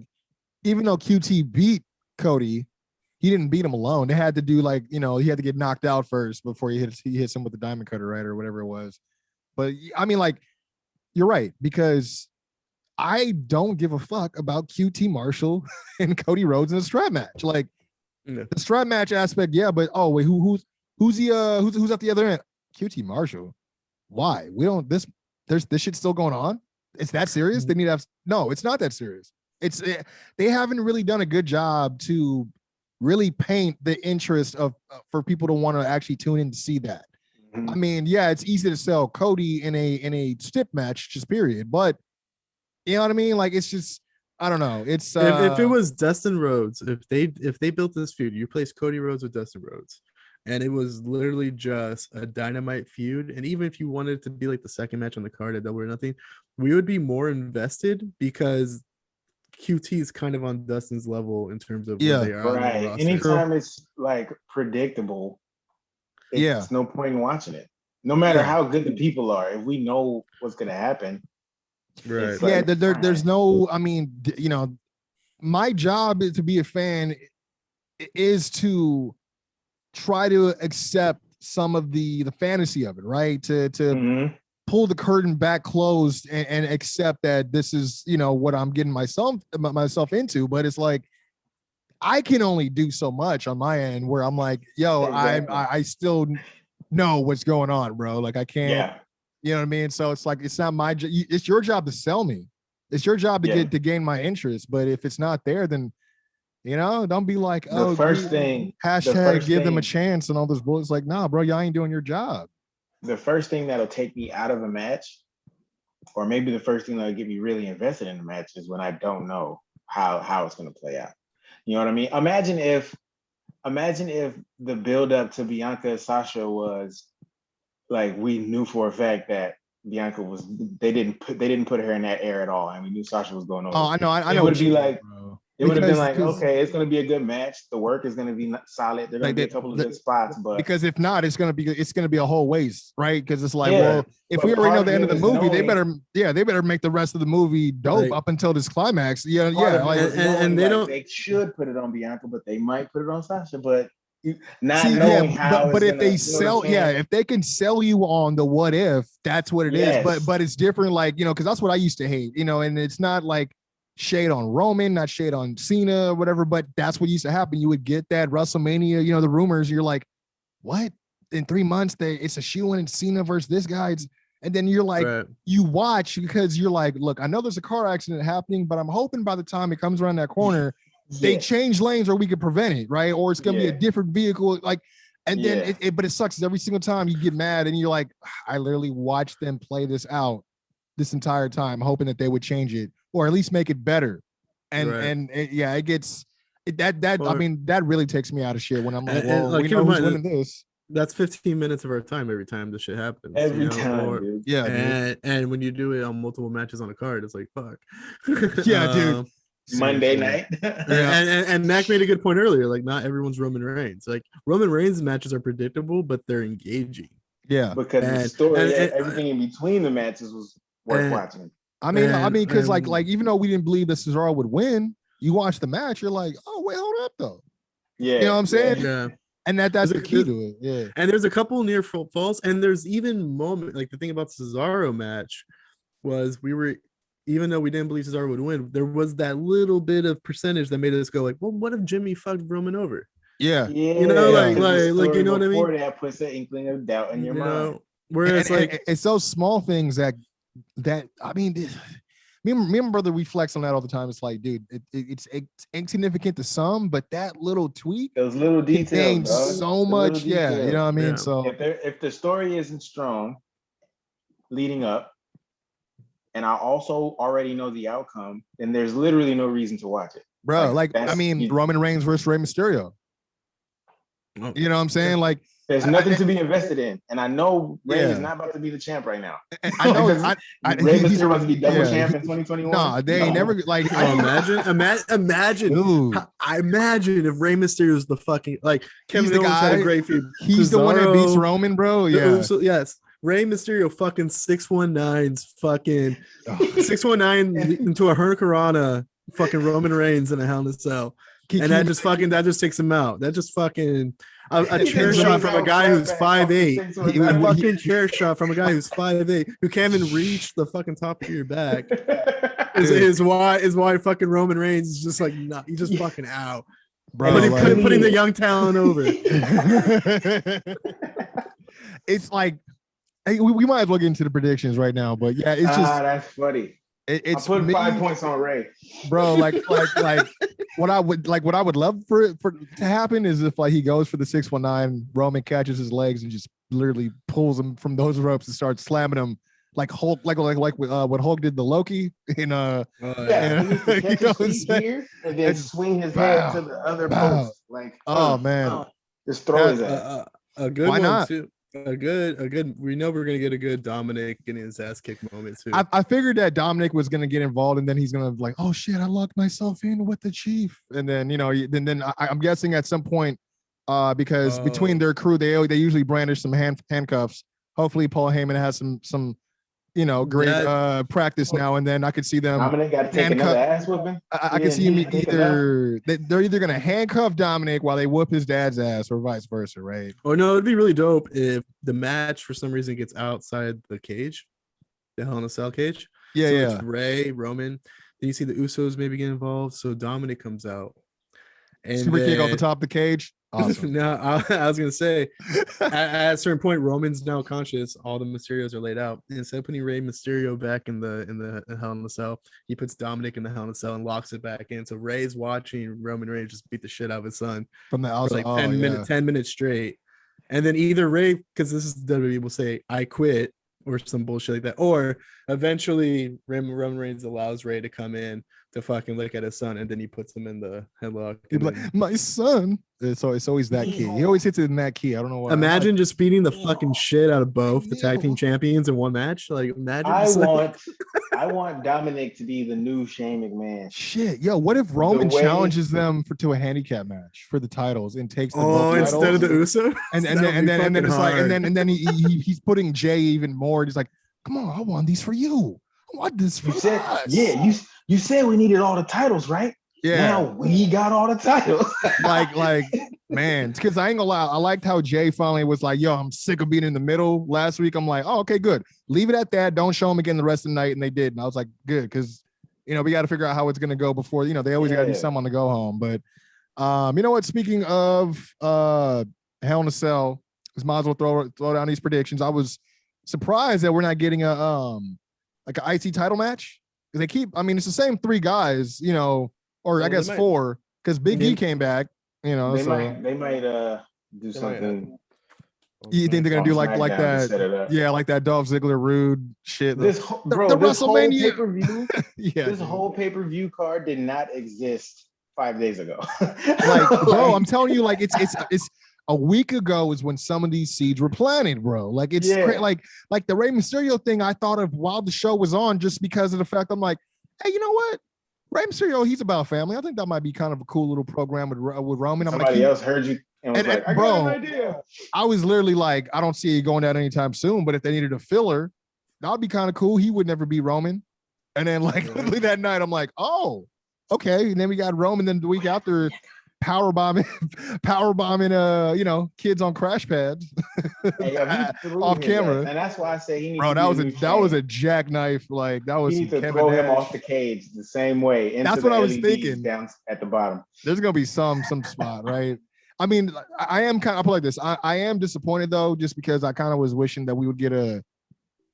even though QT beat Cody, he didn't beat him alone. They had to do like, you know, he had to get knocked out first before he hits him with the diamond cutter, right, or whatever it was. But I mean, like, you're right, because I don't give a fuck about QT Marshall and Cody Rhodes in a strap match. Like, the strap match aspect, yeah, but oh wait, who's at the other end? QT Marshall. Why? We don't this shit's still going on? It's that serious? They need to have no, it's not that serious. They haven't really done a good job to really paint the interest of for people to want to actually tune in to see that. I mean, yeah, it's easy to sell Cody in a stip match, just period. But you know what I mean? Like, it's just, I don't know. It's if it was Dustin Rhodes, if they built this feud, you placed Cody Rhodes with Dustin Rhodes, and it was literally just a dynamite feud. And even if you wanted it to be like the second match on the card at Double or Nothing, we would be more invested because QT is kind of on Dustin's level in terms of where they are. Right. Anytime it's like predictable, it's no point in watching it. No matter how good the people are, if we know what's gonna happen. Right. Like, there's no, I mean, you know, my job to be a fan is to try to accept some of the fantasy of it, right? To pull the curtain back closed and accept that this is, you know, what I'm getting myself into. But it's like, I can only do so much on my end where I'm like, yo, exactly. I still know what's going on, bro. Like, I can't, you know what I mean? So it's like, it's not my job. It's your job to sell me. It's your job to gain my interest. But if it's not there, then, you know, don't be like, oh, give them a chance and all this bullshit. It's like, nah, bro, y'all ain't doing your job. The first thing that'll take me out of a match, or maybe the first thing that'll get me really invested in the match, is when I don't know how it's going to play out. You know what I mean? Imagine if the build-up to Bianca and Sasha was like, we knew for a fact that Bianca was, they didn't put her in that air at all, and we knew Sasha was going over. Oh, I know. It would be like, bro. It would have been like, okay, it's going to be a good match. The work is going to be solid. There's going to be a couple of good spots, but because if not, it's going to be a whole waste, right? Because it's like, well, if we already know the end of the movie, they better make the rest of the movie dope up until this climax. They should put it on Bianca, but they might put it on Sasha, but knowing how. But if they sell, if they can sell you on the what if, that's what it is. But it's different, like, you know, because that's what I used to hate, you know, and it's not like shade on Roman, not shade on Cena or whatever, but that's what used to happen. You would get that WrestleMania, you know, the rumors, you're like, what? In 3 months, it's a shoe-in Cena versus this guy. And then you're like, you watch because you're like, look, I know there's a car accident happening, but I'm hoping by the time it comes around that corner, they change lanes or we could prevent it, right? Or it's going to be a different vehicle. Like, and then but it sucks every single time you get mad and you're like, I literally watched them play this out this entire time, hoping that they would change it or at least make it better. And it gets that. I mean, that really takes me out of shit when I'm like, well, we know who's winning this. That's 15 minutes of our time every time this shit happens. Every time, dude. And when you do it on multiple matches on a card, it's like, fuck. Dude. Monday night. And Mac made a good point earlier. Like, not everyone's Roman Reigns. Like, Roman Reigns matches are predictable, but they're engaging. Yeah. Because the story, everything in between the matches was worth watching. I mean, because like even though we didn't believe that Cesaro would win, you watch the match, you're like, oh wait, hold up though. Yeah, you know what I'm saying? Yeah. And that's the key to it. Yeah. And there's a couple near falls, and there's even moment like the thing about Cesaro match was even though we didn't believe Cesaro would win, there was that little bit of percentage that made us go like, well, what if Jimmy fucked Roman over? Yeah. You know, like you know what I mean? Before that puts an inkling of doubt in your mind. Whereas it's those small things that I mean, me and my brother, we flex on that all the time. It's like, dude, it's insignificant to some, but that little tweak, those little details, so much. Yeah, you know what I mean. Yeah. So if the story isn't strong leading up, and I also already know the outcome, then there's literally no reason to watch it, bro. Like I mean, Roman Reigns versus Rey Mysterio. You know what I'm saying? Like There's nothing to be invested in, and I know Ray is not about to be the champ right now. I know. Ray Mysterio about to be double champ in 2021. Nah, they ain't never like. Imagine if Ray Mysterio is the fucking like Kevin Owens had a great feud. He's the one that beats Roman, bro. Yeah. Yes. Ray Mysterio fucking 619's fucking 619 into a Hurricanrana fucking Roman Reigns in a Hell in a Cell. And that just takes him out. That just fucking a chair shot from a guy who's 5'8". A fucking chair shot from a guy who's 5'8", who can't even reach the fucking top of your back. is why fucking Roman Reigns is just like he's just fucking out. Bro, putting the young talent over. It's like we might as well get into the predictions right now, but yeah, it's just that's funny. It's I put 5 points on Ray, bro. Like what I would love for it to happen is if like he goes for the 619, Roman catches his legs and just literally pulls him from those ropes and starts slamming him like Hulk, like what Hulk did to Loki in he needs to catch his feet here and then swing his head to the other post. Like man, just throw his ass. A good Why one not? too. A good. We know we're gonna get a good Dominic getting his ass kicked moment too. I figured that Dominic was gonna get involved, and then he's gonna like, oh shit, I locked myself in with the Chief, and then then I'm guessing at some point, because between their crew, they usually brandish some handcuffs. Hopefully, Paul Heyman has some great practice now, and then I could see them. Dominic got to take another ass whooping. I can see him they're either gonna handcuff Dominic while they whoop his dad's ass, or vice versa, right? Oh no, it'd be really dope if the match for some reason gets outside the cage, the Hell in a Cell cage. Yeah, It's Ray, Roman. Then you see the Usos maybe get involved, so Dominic comes out. And super kick off the top of the cage. Awesome. No, I was gonna say at a certain point, Roman's now conscious. All the Mysterios are laid out. And instead of putting Rey Mysterio back in the Hell in the Cell, he puts Dominic in the Hell in the Cell and locks it back in. So Rey's watching Roman Reigns just beat the shit out of his son from the outside, for like 10 minutes straight. And then either Rey, because this is WWE, will say I quit or some bullshit like that, or eventually Roman Reigns allows Rey to come in to fucking look at his son, and then he puts him in the headlock. He'd be like, my son. It's always that key. He always hits it in that key. I don't know why. Imagine just beating the fucking shit out of both the tag team champions in one match. Like, imagine. I want Dominic to be the new Shane McMahon. Shit, yo, what if Roman challenges them to a handicap match for the titles and takes the titles instead of the Uso? And then it's like, and then he's putting Jay even more. He's like, come on, I want these for you. I want this for us. Yeah, you said we needed all the titles, right? Yeah. Now we got all the titles. like, man, because I ain't gonna lie, I liked how Jay finally was like, yo, I'm sick of being in the middle. Last week, I'm like, oh, okay, good. Leave it at that. Don't show him again the rest of the night. And they did. And I was like, good, because we got to figure out how it's gonna go before, they always gotta do something on the go home. But you know what? Speaking of Hell in a Cell, just might as well throw down these predictions. I was surprised that we're not getting like an IC title match. Because they keep, it's the same three guys, or I guess four, because Big E came back, They might do something. You think they're gonna do like that? Yeah, like that Dolph Ziggler Rude shit. This WrestleMania pay-per-view, this whole pay-per-view card did not exist 5 days ago. Like, bro, I'm telling you, like it's a week ago is when some of these seeds were planted, bro. Like it's like the Rey Mysterio thing. I thought of while the show was on, just because of the fact I'm like, hey, you know what? Rey Mysterio, he's about family. I think that might be kind of a cool little program with Roman. Somebody else heard you and was like, I got an idea. I was literally like, I don't see it going down anytime soon, but if they needed a filler, that would be kind of cool. He would never be Roman. And then literally that night, I'm like, oh, okay. And then we got Roman. Then the week after, power bombing kids on crash pads off camera. And that's why I say he needs that was a jackknife. Like that was, he needs to throw him off the cage the same way. That's what I was thinking. Down at the bottom, there's gonna be some spot, right? I am kind of, I'll put it like this. I am disappointed though, just because I kind of was wishing that we would get a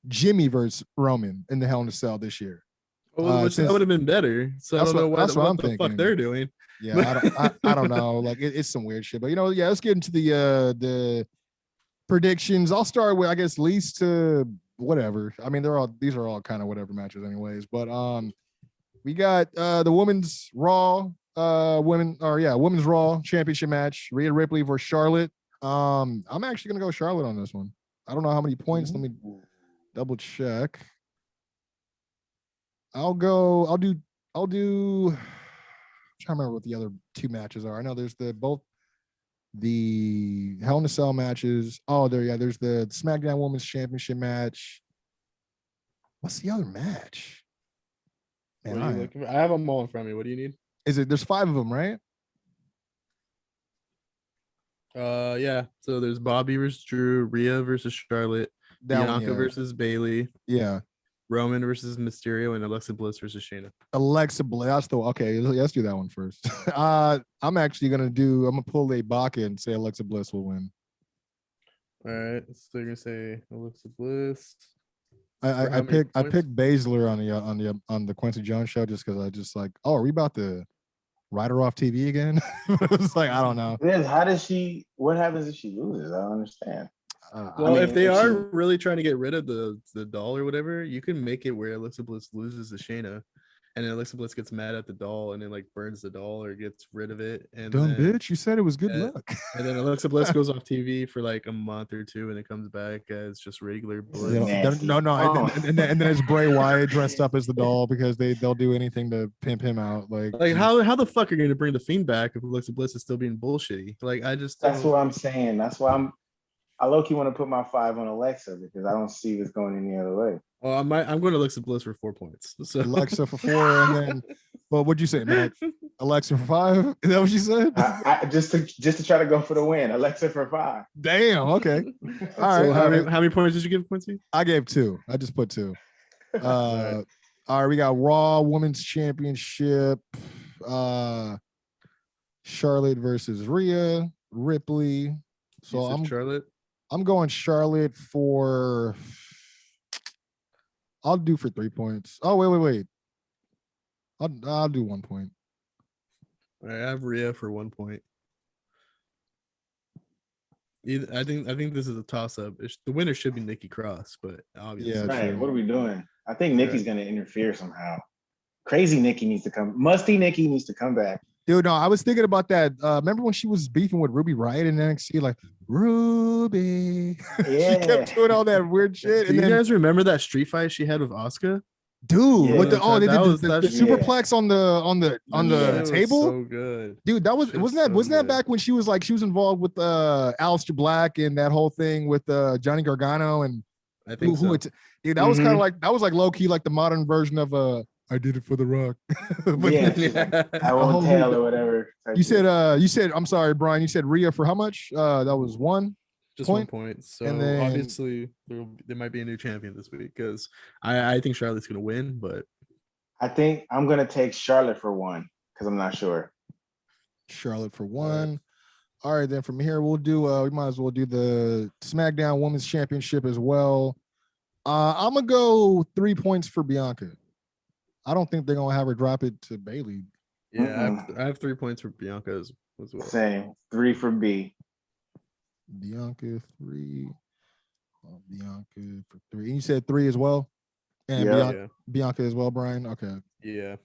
Jimmy versus Roman in the Hell in a Cell this year. Well, that would have been better. So I don't know what the fuck they're doing. Yeah, I don't know. Like it's some weird shit. But let's get into the predictions. I'll start with, I guess, least to whatever. These are all kind of whatever matches anyways. But we got the women's Raw Women's Raw championship match. Rhea Ripley versus Charlotte. I'm actually gonna go Charlotte on this one. I don't know how many points. Let me double check. I'll do. I'm trying to remember what the other two matches are. I know there's both the Hell in a Cell matches. Oh, there's the SmackDown Women's Championship match. What's the other match? Man, what are you looking for? I have them all in front of me. What do you need? There's 5 of them, right? Yeah. So there's Bobby versus Drew, Rhea versus Charlotte, Bianca versus Bailey. Yeah. Roman versus Mysterio, and Alexa Bliss versus Shayna. Alexa Bliss. Okay, let's do that one first. I'm gonna pull a Baca and say Alexa Bliss will win. All right. So you're gonna say Alexa Bliss. I picked Baszler on the Kwency Jones show just because I just like, are we about to write her off TV again? It's like, I don't know. What happens if she loses? I don't understand. Well, if they are really trying to get rid of the doll or whatever, you can make it where Alexa Bliss loses to Shayna, and then Alexa Bliss gets mad at the doll and then like burns the doll or gets rid of it. And dumb bitch, you said it was good luck. And then Alexa Bliss goes off TV for like a month or two, and it comes back as just regular Bliss. No, and then it's Bray Wyatt dressed up as the doll because they'll do anything to pimp him out. Like how the fuck are you gonna bring the Fiend back if Alexa Bliss is still being bullshitty? Like that's what I'm saying. That's why I low-key want to put my 5 on Alexa because I don't see this going any other way. Well, I'm going to Alexa Bliss for 4 points. So Alexa for 4, and then, well, what'd you say, Mac? Alexa for 5? Is that what you said? I just to try to go for the win. Alexa for 5. Damn. Okay. All right. So how many points did you give Kwency? I gave 2. I just put 2. All right. We got Raw Women's Championship. Charlotte versus Rhea Ripley. So Charlotte. I'm going Charlotte for. I'll do for 3 points. Oh wait. I'll do 1 point. All right, I have Rhea for 1 point. I think this is a toss-up. The winner should be Nikki Cross, but obviously, yeah. Right. True. What are we doing? I think Nikki's going to interfere somehow. Crazy Nikki needs to come. Musty Nikki needs to come back. Dude, no, I was thinking about that. Remember when she was beefing with Ruby Riott in NXT? Like, Ruby. Yeah. She kept doing all that weird shit. Do you guys remember that street fight she had with Asuka? Dude, yeah, with the superplex on the table. So good. Dude, wasn't that back when she was involved with Aleister Black and that whole thing with Johnny Gargano and I think dude, that was kind of like low key like the modern version of I did it for the Rock. I won't tell or whatever. You said I'm sorry, Brian. You said Rhea for how much? That was 1. Just 1 point. So then, obviously there might be a new champion this week because I think Charlotte's gonna win, but I think I'm gonna take Charlotte for 1 because I'm not sure. Charlotte for 1. All right, then from here we'll do we might as well do the SmackDown Women's Championship as well. I'm gonna go 3 points for Bianca. I don't think they're gonna have her drop it to Bailey. Yeah, I have 3 points for Bianca as well. Same. 3 for B. Bianca 3. Bianca for 3. And you said 3 as well? And Bianca as well, Brian? Okay. Yeah.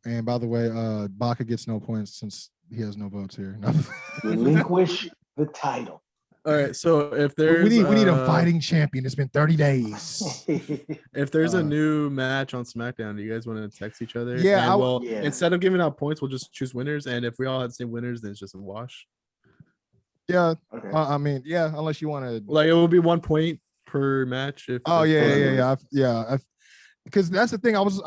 And by the way, Baca gets no points since he has no votes here. Relinquish the title. All right, so if there's we need a fighting champion. It's been 30 days. If there's a new match on SmackDown, do you guys want to text each other? Yeah, instead of giving out points, we'll just choose winners. And if we all had the same winners, then it's just a wash. Yeah. Okay. I mean, yeah, unless you want to it will be 1 point per match. Because that's the thing. I was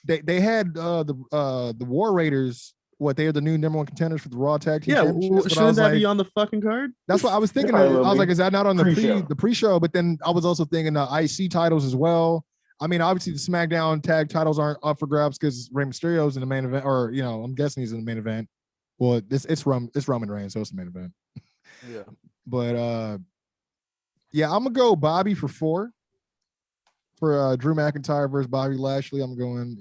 they had the War Raiders. What, they are the new number 1 contenders for the Raw Tag Team Championship. Shouldn't that be on the fucking card? That's what I was thinking. I was like, is that not on the pre-show? But then I was also thinking the IC titles as well. I mean, obviously the SmackDown tag titles aren't up for grabs because Rey Mysterio's in the main event, or I'm guessing he's in the main event. Well, it's Roman Reigns, so it's the main event. Yeah. But I'm gonna go Bobby for 4 for Drew McIntyre versus Bobby Lashley. I'm going,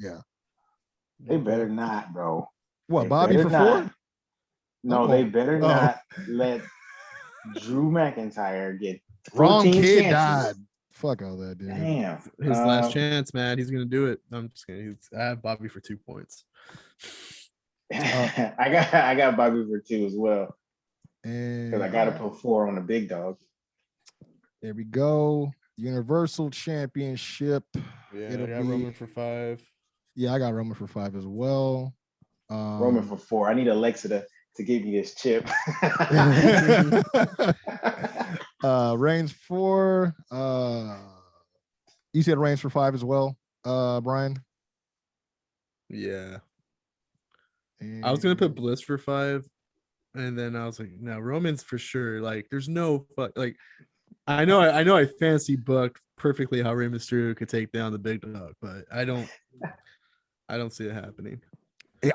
They better not, bro. What, Bobby for 4? No, they better not let Drew McIntyre get 14 wrong kid chances. Died. Fuck all that, dude. Damn. His last chance, man. He's gonna do it. I'm just kidding. I have Bobby for 2 points. I got Bobby for 2 as well. And because I gotta put 4 on the big dog. There we go. Universal Championship. Yeah, I got Roman for 5. Yeah, I got Roman for 5 as well. Roman for 4. I need Alexa to give me this chip. Reigns 4. You said Reigns for 5 as well, Brian? Yeah. I was gonna put Bliss for 5, and then I was like, no, Roman's for sure. Like, there's no like, I know I fancy booked perfectly how Rey Mysterio could take down the big dog, but I don't see it happening.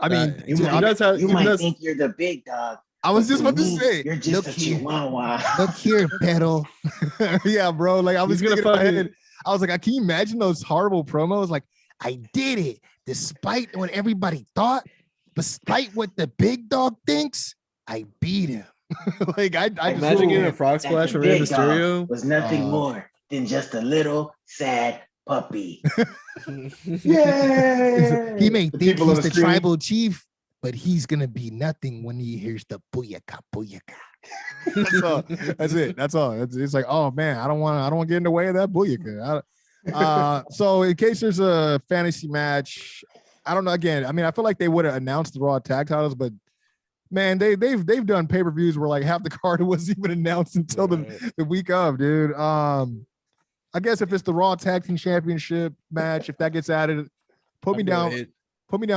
I mean, you might think you're the big dog. I was just about to say, you're just a chihuahua. Look here, Pedro. Yeah, bro. Like I was gonna fucking. I was like, can you imagine those horrible promos? Like, I did it despite what everybody thought, despite what the big dog thinks. I beat him. Like I imagine getting a frog splash from Rey Mysterio was nothing more than just a little sad puppy. Yeah, he may think he's the tribal chief, but he's gonna be nothing when he hears the booyaka booyaka. That's all. That's it. That's all. It's like, oh man, I don't want to get in the way of that booyaka. So in case there's a fantasy match, I don't know. Again, I mean, I feel like they would have announced the Raw tag titles, but man, they've done pay-per-views where like half the card wasn't even announced until the week of, dude. I guess if it's the Raw Tag Team Championship match, if that gets added, put me down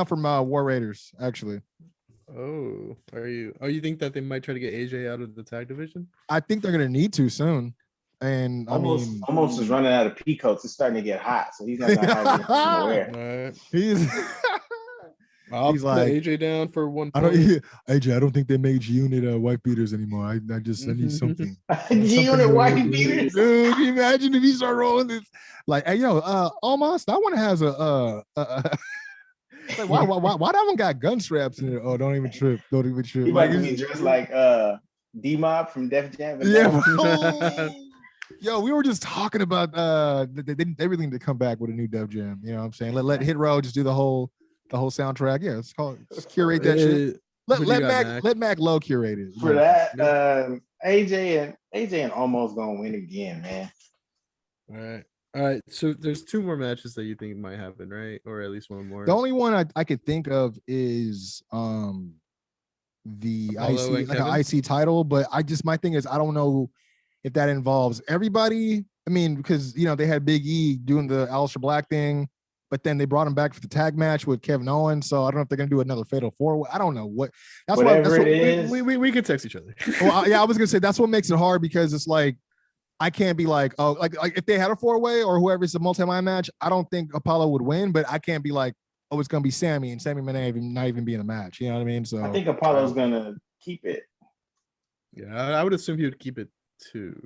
from War Raiders, actually. Oh, you think that they might try to get AJ out of the tag division? I think they're gonna need to soon. And almost is running out of peacoats. It's starting to get hot, so he's not gonna have anything to wear. He's like AJ down for 1 point. AJ, I don't think they made G-Unit wife beaters anymore. I need something. G-Unit wife beaters. Dude, can you imagine if he start rolling this? Like, hey, yo, almost. That one has a. Like, why that one got gun straps in it? Oh, don't even trip. He might be dressed like D-Mob from Def Jam. Yeah. Yo, we were just talking about they really need to come back with a new Def Jam. You know what I'm saying? Let Hit Row just do the whole soundtrack. Yeah, just curate that shit. Let Mac Lowe curate it. For that, AJ and Almost gonna win again, man. All right. So there's 2 more matches that you think might happen, right? Or at least 1 more. The only one I could think of is the IC, like an IC title, but my thing is I don't know if that involves everybody. I mean, because they had Big E doing the Aleister Black thing, but then they brought him back for the tag match with Kevin Owens. So I don't know if they're gonna do another Fatal 4. I don't know what. We could text each other. Well, yeah, I was gonna say that's what makes it hard, because it's like I can't be like, oh, like if they had a 4-way or whoever's a multi-man match, I don't think Apollo would win, but I can't be like, oh, it's gonna be Sammy, and Sammy may not even be in the match. You know what I mean? So I think Apollo's gonna keep it. Yeah, I would assume he would keep it too.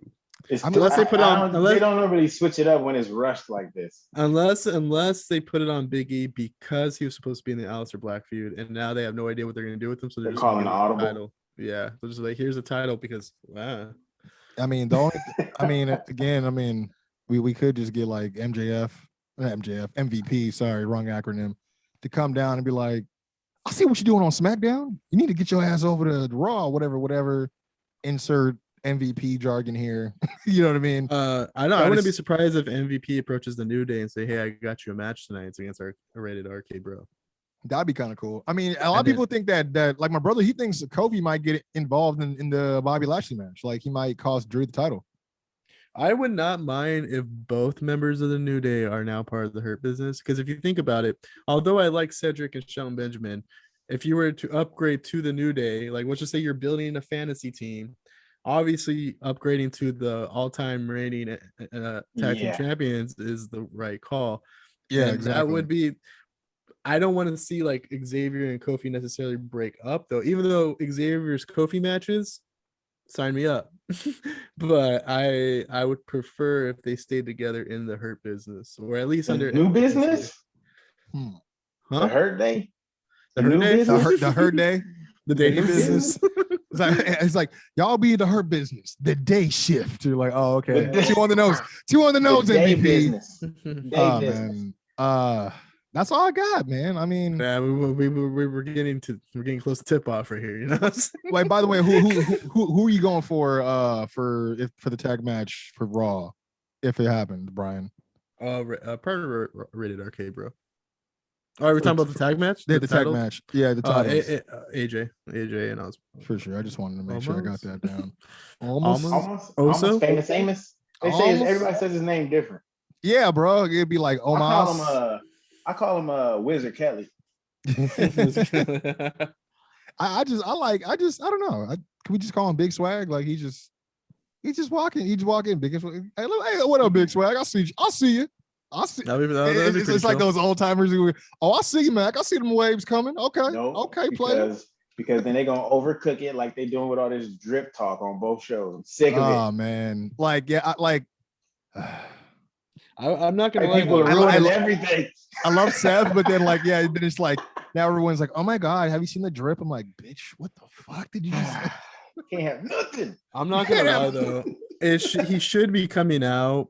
Unless they put on, they don't really switch it up when it's rushed like this. Unless they put it on Big E because he was supposed to be in the Aleister Black feud, and now they have no idea what they're gonna do with him, so they're just calling an audible. Title. Yeah, they're just like, here's the title because I mean, we could just get like MVP, sorry, wrong acronym, to come down and be like, I see what you're doing on SmackDown. You need to get your ass over to Raw, whatever. Insert MVP jargon here. You know what I mean? I know. I wouldn't be surprised if MVP approaches the New Day and say, hey, I got you a match tonight. It's against our rated arcade bro. That'd be kind of cool. I mean, a lot of people think that like my brother, he thinks Kofi might get involved in the Bobby Lashley match. Like he might cost Drew the title. I would not mind if both members of the New Day are now part of the Hurt Business. Because if you think about it, although I like Cedric and Shelton Benjamin, if you were to upgrade to the New Day, like let's just say you're building a fantasy team, obviously upgrading to the all-time reigning tag team champions is the right call. Yeah, and exactly. That would be. I don't want to see like Xavier and Kofi necessarily break up though, even though Xavier's Kofi matches, sign me up. But I would prefer if they stayed together in the Hurt Business, or at least under New Business. Huh? The Hurt Day. The Hurt Day. The Hurt Day. The day business. It's like y'all be the Hurt Business. The day shift. You're like, oh, okay. Two on the nose. MVP. Day business. Man. That's all I got, man. I mean, yeah, we're getting close to tip off right here. You know. Wait, by the way, who are you going for the tag match for Raw if it happens, Brian? Part of Rated Arcade, bro. All right, we're talking about the tag match. The tag match. Yeah, the titles. AJ, and I was for sure. I just wanted to make sure I got that down. Almost famous Amos. They say everybody says his name different. Yeah, bro. It'd be like Omos. I call him Wizard Kelly. I don't know. Can we just call him Big Swag? Like he's just walking. He's walking. Big Swag. Hey, what up, Big Swag? I'll see you. It's like those old timers who, I see you, Mac. I see them waves coming. Okay, okay, player. Because then they're gonna overcook it like they're doing with all this drip talk on both shows. I'm sick of it. Oh man, I'm not gonna lie. People are ruining everything. I love Seth, but then then it's like now everyone's like, oh my god, have you seen the drip? I'm like, bitch, what the fuck did you just say? Can't have nothing. I'm not gonna lie though. He should be coming out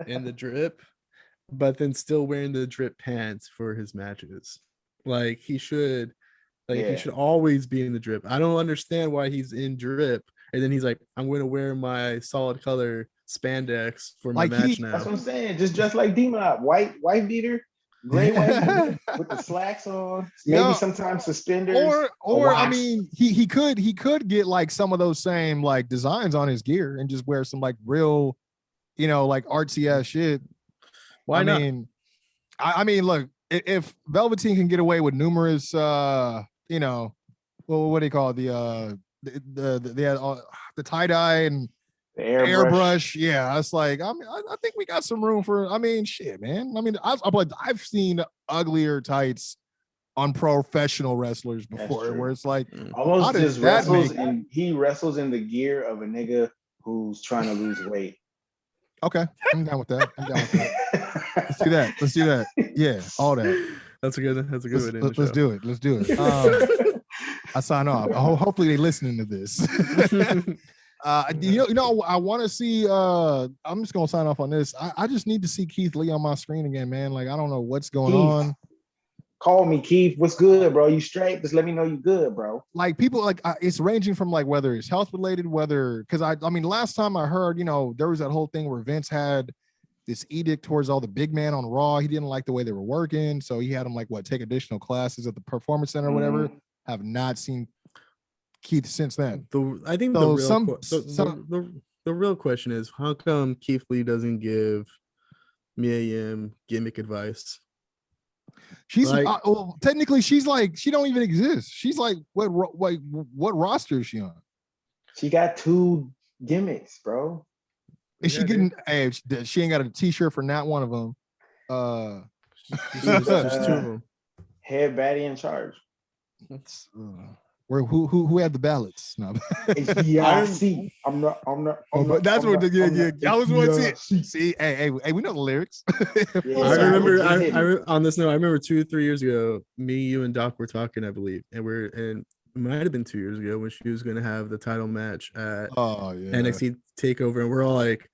in the drip, but then still wearing the drip pants for his matches. Like he should. He should always be in the drip. I don't understand why he's in drip, and then he's like, "I'm going to wear my solid color spandex for my match now." That's what I'm saying. Just like D-Mob, white beater, gray white with the slacks on, maybe sometimes suspenders. Or I mean, he could get like some of those same like designs on his gear and just wear some like real, like artsy ass shit. Why not? I mean, look, if Velveteen can get away with numerous what do you call it? The tie-dye and the airbrush. Yeah, it's like I think we got some room for. I mean, shit, man. I mean, I've seen uglier tights on professional wrestlers before, where it's like almost just wrestles and he wrestles in the gear of a nigga who's trying to lose weight. Okay, I'm down with that. Let's do that. Yeah, all that. That's a good way. Let's do it. I sign off. Hopefully they listening to this. I want to see. I'm just gonna sign off on this. I just need to see Keith Lee on my screen again, man. Like I don't know what's going on. Call me, Keith. What's good, bro? You straight? Just let me know you good, bro. Like people, it's ranging from like whether it's health related, because I mean, last time I heard, there was that whole thing where Vince had this edict towards all the big man on Raw. He didn't like the way they were working, so he had them take additional classes at the Performance Center or whatever. Have not seen Keith since then. I think the real question is, how come Keith Lee doesn't give Mia Yim gimmick advice? She's technically she's like she don't even exist. She's like what roster is she on? She got 2 gimmicks, bro. Is she getting? Hey, she ain't got a T-shirt for not one of them. There's 2 of them. Head baddie in charge. Who had the ballots? No. It's HIAC. I'm not. That's what. I was one to see. Hey, we know the lyrics. I remember. On this note, I remember 2-3 years ago, me, you, and Doc were talking, I believe, and it might have been 2 years ago when she was going to have the title match at NXT Takeover, and we're all like,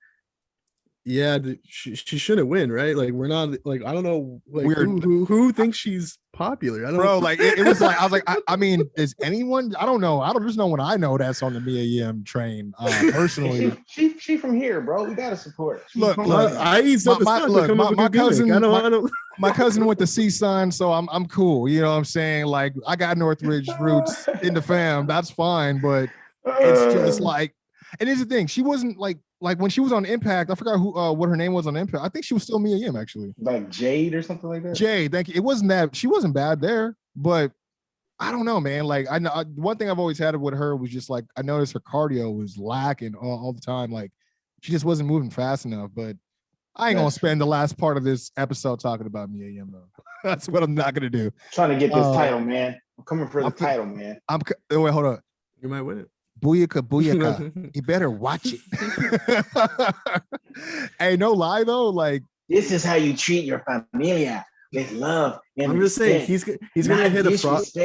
yeah, she shouldn't win, right? Like we're not like I don't know, like who thinks she's popular? I don't know. Like it was like I was like I mean, is anyone? I don't know. I don't just know when I know that's on the Mia Yim train. Personally, she from here, bro. We gotta support. Look, I eat my cousin. My cousin went to CSUN, so I'm cool. You know what I'm saying? Like I got Northridge roots in the fam. That's fine, but it's just like. And here's the thing: she wasn't like when she was on Impact. I forgot what her name was on Impact. I think she was still Mia Yim actually, like Jade or something like that. Jade, thank you. It wasn't that she wasn't bad there, but I don't know, man. Like I know one thing I've always had with her was just like I noticed her cardio was lacking all the time. Like she just wasn't moving fast enough. But I ain't gonna spend the last part of this episode talking about Mia Yim though. That's what I'm not gonna do. Trying to get this title, man. I'm coming for the title, man. Wait, hold on. You might win it. Booyaka. You better watch it. Hey, no lie though. Like this is how you treat your familia with love. And I'm just saying he's gonna hit a frost.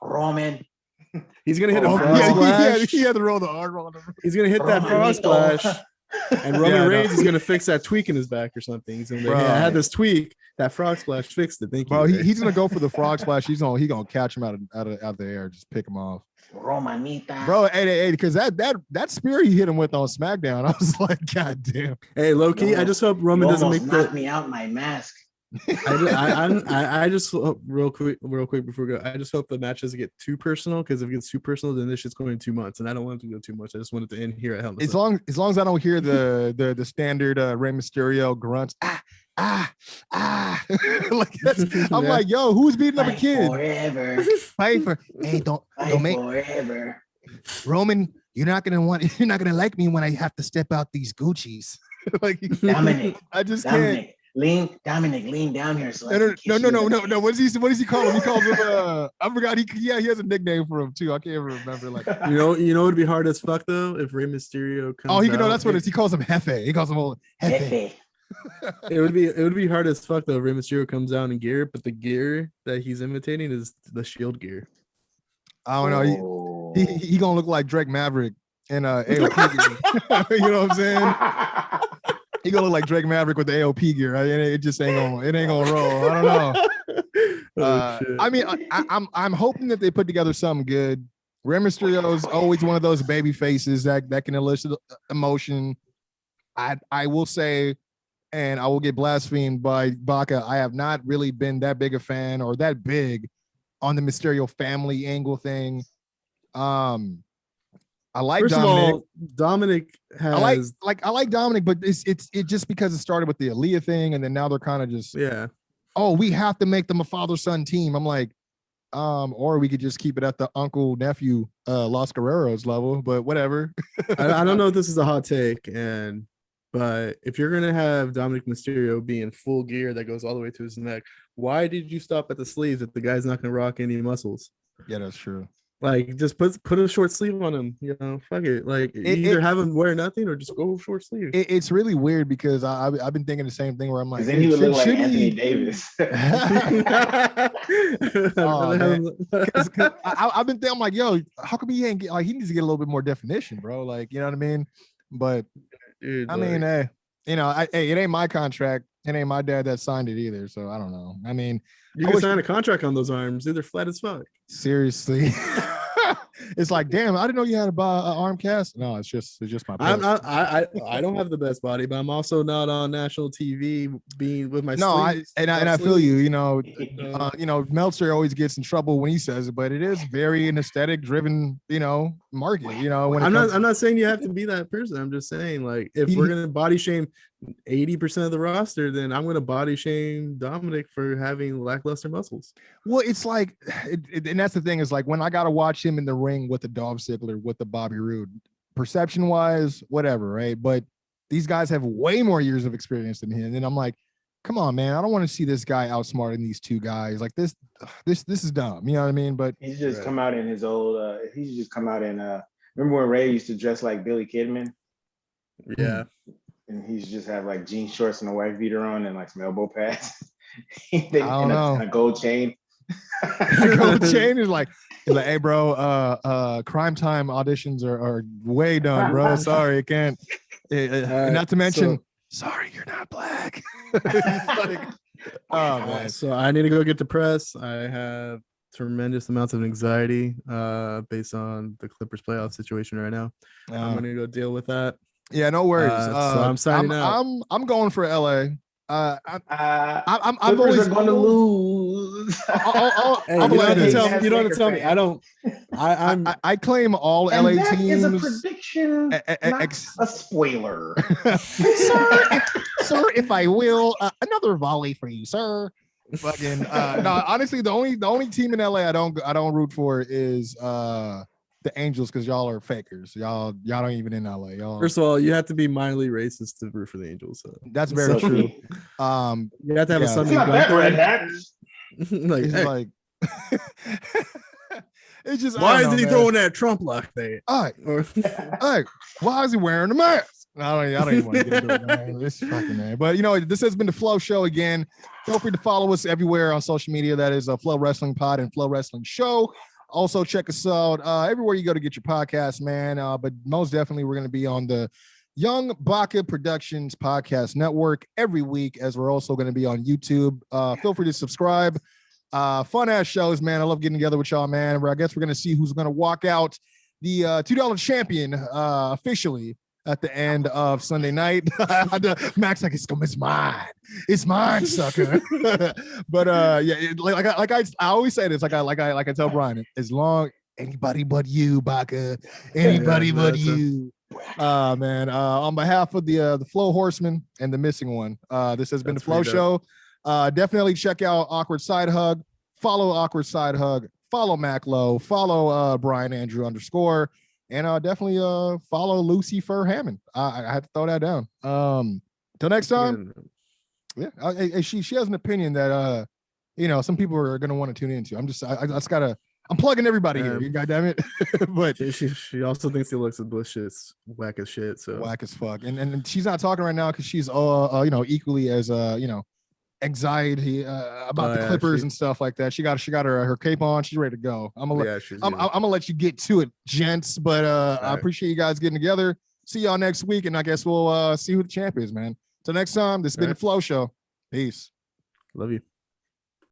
Roman. He's gonna hit a frost splash. He had to roll the R on him. He's gonna hit that frost splash. And Roman Reigns is gonna fix that tweak in his back or something. He's gonna be like, hey, I had this tweak, That frog splash fixed it. Thank Bro, you. he's gonna go for the frog splash. He gonna catch him out of the air, just pick him off. Romanita. Bro, hey, because that spear he hit him with on SmackDown, I was like, God damn. Hey, low key, I just hope Roman doesn't make knocked me out my mask. I just hope, real quick before we go, I just hope the match doesn't get too personal, because if it gets too personal, then this shit's going 2 months, and I don't want it to go too much. I just want it to end here at Hell in a Cell. As long as I don't hear the standard Rey Mysterio grunts, like I'm like, yo, who's beating up a kid? Forever. Fight for hey, don't make forever. Roman, you're not gonna like me when I have to step out these Gucci's. Like Dominic, I just Dominic, can't. lean down here. So No. What does he call him? He calls him I forgot. He has a nickname for him too. I can't even remember. Like you know, it'd be hard as fuck though if Rey Mysterio comes. Oh, that's what it is. He calls him Jefe. He calls him old Jefe. It would be hard as fuck though if Rey Mysterio comes out in gear, but the gear that he's imitating is the Shield gear. I don't know. He gonna look like Drake Maverick in AOP gear. You know what I'm saying? He gonna look like Drake Maverick with the AOP gear. It just ain't gonna roll. I don't know. I mean, I'm hoping that they put together something good. Rey Mysterio is always one of those baby faces that can elicit emotion. I will say, and I will get blasphemed by Baca, I have not really been that big a fan or that big on the Mysterio family angle thing. I like First Dominic. of all, Dominic has I like Dominic, but it's just because it started with the Aaliyah thing, and then now they're kind of just we have to make them a father-son team. I'm like, or we could just keep it at the uncle-nephew Los Guerreros level, but whatever. I don't know if this is a hot take, but if you're gonna have Dominic Mysterio be in full gear that goes all the way to his neck, why did you stop at the sleeves if the guy's not gonna rock any muscles? Yeah, that's true. Like, just put a short sleeve on him, fuck it. Like, either have him wear nothing or just go short sleeve. It's really weird because I've been thinking the same thing where I'm like, then he would look like Anthony Davis. Oh, I've been thinking, I'm like, yo, how come he ain't he needs to get a little bit more definition, bro? Like, you know what I mean? But dude, I mean, it ain't my contract. It ain't my dad that signed it either. So I don't know. I mean, you can sign a contract on those arms. They're flat as fuck. Seriously. It's like, damn, I didn't know you had an arm cast. No, it's just my post. I don't have the best body, but I'm also not on national TV being with my sleeves. I feel you. Meltzer always gets in trouble when he says it, but it is very an aesthetic driven, market. When I'm not saying you have to be that person. I'm just saying, like, if we're gonna body shame 80% of the roster, then I'm gonna body shame Dominic for having lackluster muscles. Well, it's like, and that's the thing, is like when I gotta watch him in the ring with the Dolph Ziggler, with the Bobby Roode, perception wise, whatever, right? But these guys have way more years of experience than him, and I'm like, come on, man, I don't want to see this guy outsmarting these two guys. Like this is dumb. You know what I mean? But he's just come out in his old. He's just come out in. Remember when Ray used to dress like Billy Kidman? Yeah. And he's just have like jean shorts and a white beater on and like some elbow pads. I don't know. And a gold chain. Gold chain is like, hey, bro, Crime Time auditions are way done, bro. Sorry, I can't. Not to mention, sorry, you're not black. Like, oh man. So I need to go get depressed. I have tremendous amounts of anxiety based on the Clippers playoff situation right now. I'm gonna go deal with that. Yeah, no worries. So I'm signing out. I'm going for LA. I'm always going to lose. Hey, you don't have to tell me. I don't. I claim all LA that teams. Is a prediction, not a spoiler. Sir, if I will, another volley for you, sir. Fucking no. Honestly, the only team in LA I don't root for is the Angels, because y'all are fakers. Y'all don't even in LA. Y'all. First of all, you have to be mildly racist to root for the Angels. So. That's very true. You have to have a Sunday. Like, it's like it's just, why is he throwing that Trump lock there? All right, why is he wearing a mask? I don't even want to get into it, man. This fucking man. But this has been the Flow Show again. Feel free to follow us everywhere on social media. That is Flow Wrestling Pod and Flow Wrestling Show. Also, check us out everywhere you go to get your podcast, man. But most definitely, we're going to be on the Young Baca Productions Podcast Network every week, as we're also going to be on YouTube. Feel free to subscribe. Fun ass shows, man. I love getting together with y'all, man. I guess we're going to see who's going to walk out the $2 champion officially at the end of Sunday night. Mac's like, it's mine. It's mine, sucker. But yeah, like I always say this, like I tell Brian, as long anybody but you, Baca, anybody but you. Man, on behalf of the Flow Horseman and the missing one, this has been the Flow Show. Definitely check out Awkward Side Hug. Follow Awkward Side Hug. Follow Mac Lowe. Follow Brian Andrew _, and definitely follow Lucy Fur Hammond. I had to throw that down. Till next time. Yeah, she has an opinion that some people are gonna want to tune into. I just gotta. I'm plugging everybody here. You goddamn it. But she also thinks the Alexa Bliss shit's whack as shit. So whack as fuck. And she's not talking right now because she's equally as anxiety about the Clippers and stuff like that. She got her cape on. She's ready to go. I'm gonna let you get to it, gents. But I appreciate you guys getting together. See y'all next week, and I guess we'll see who the champ is, man. Till next time, this has been the Flow Show. Peace. Love you.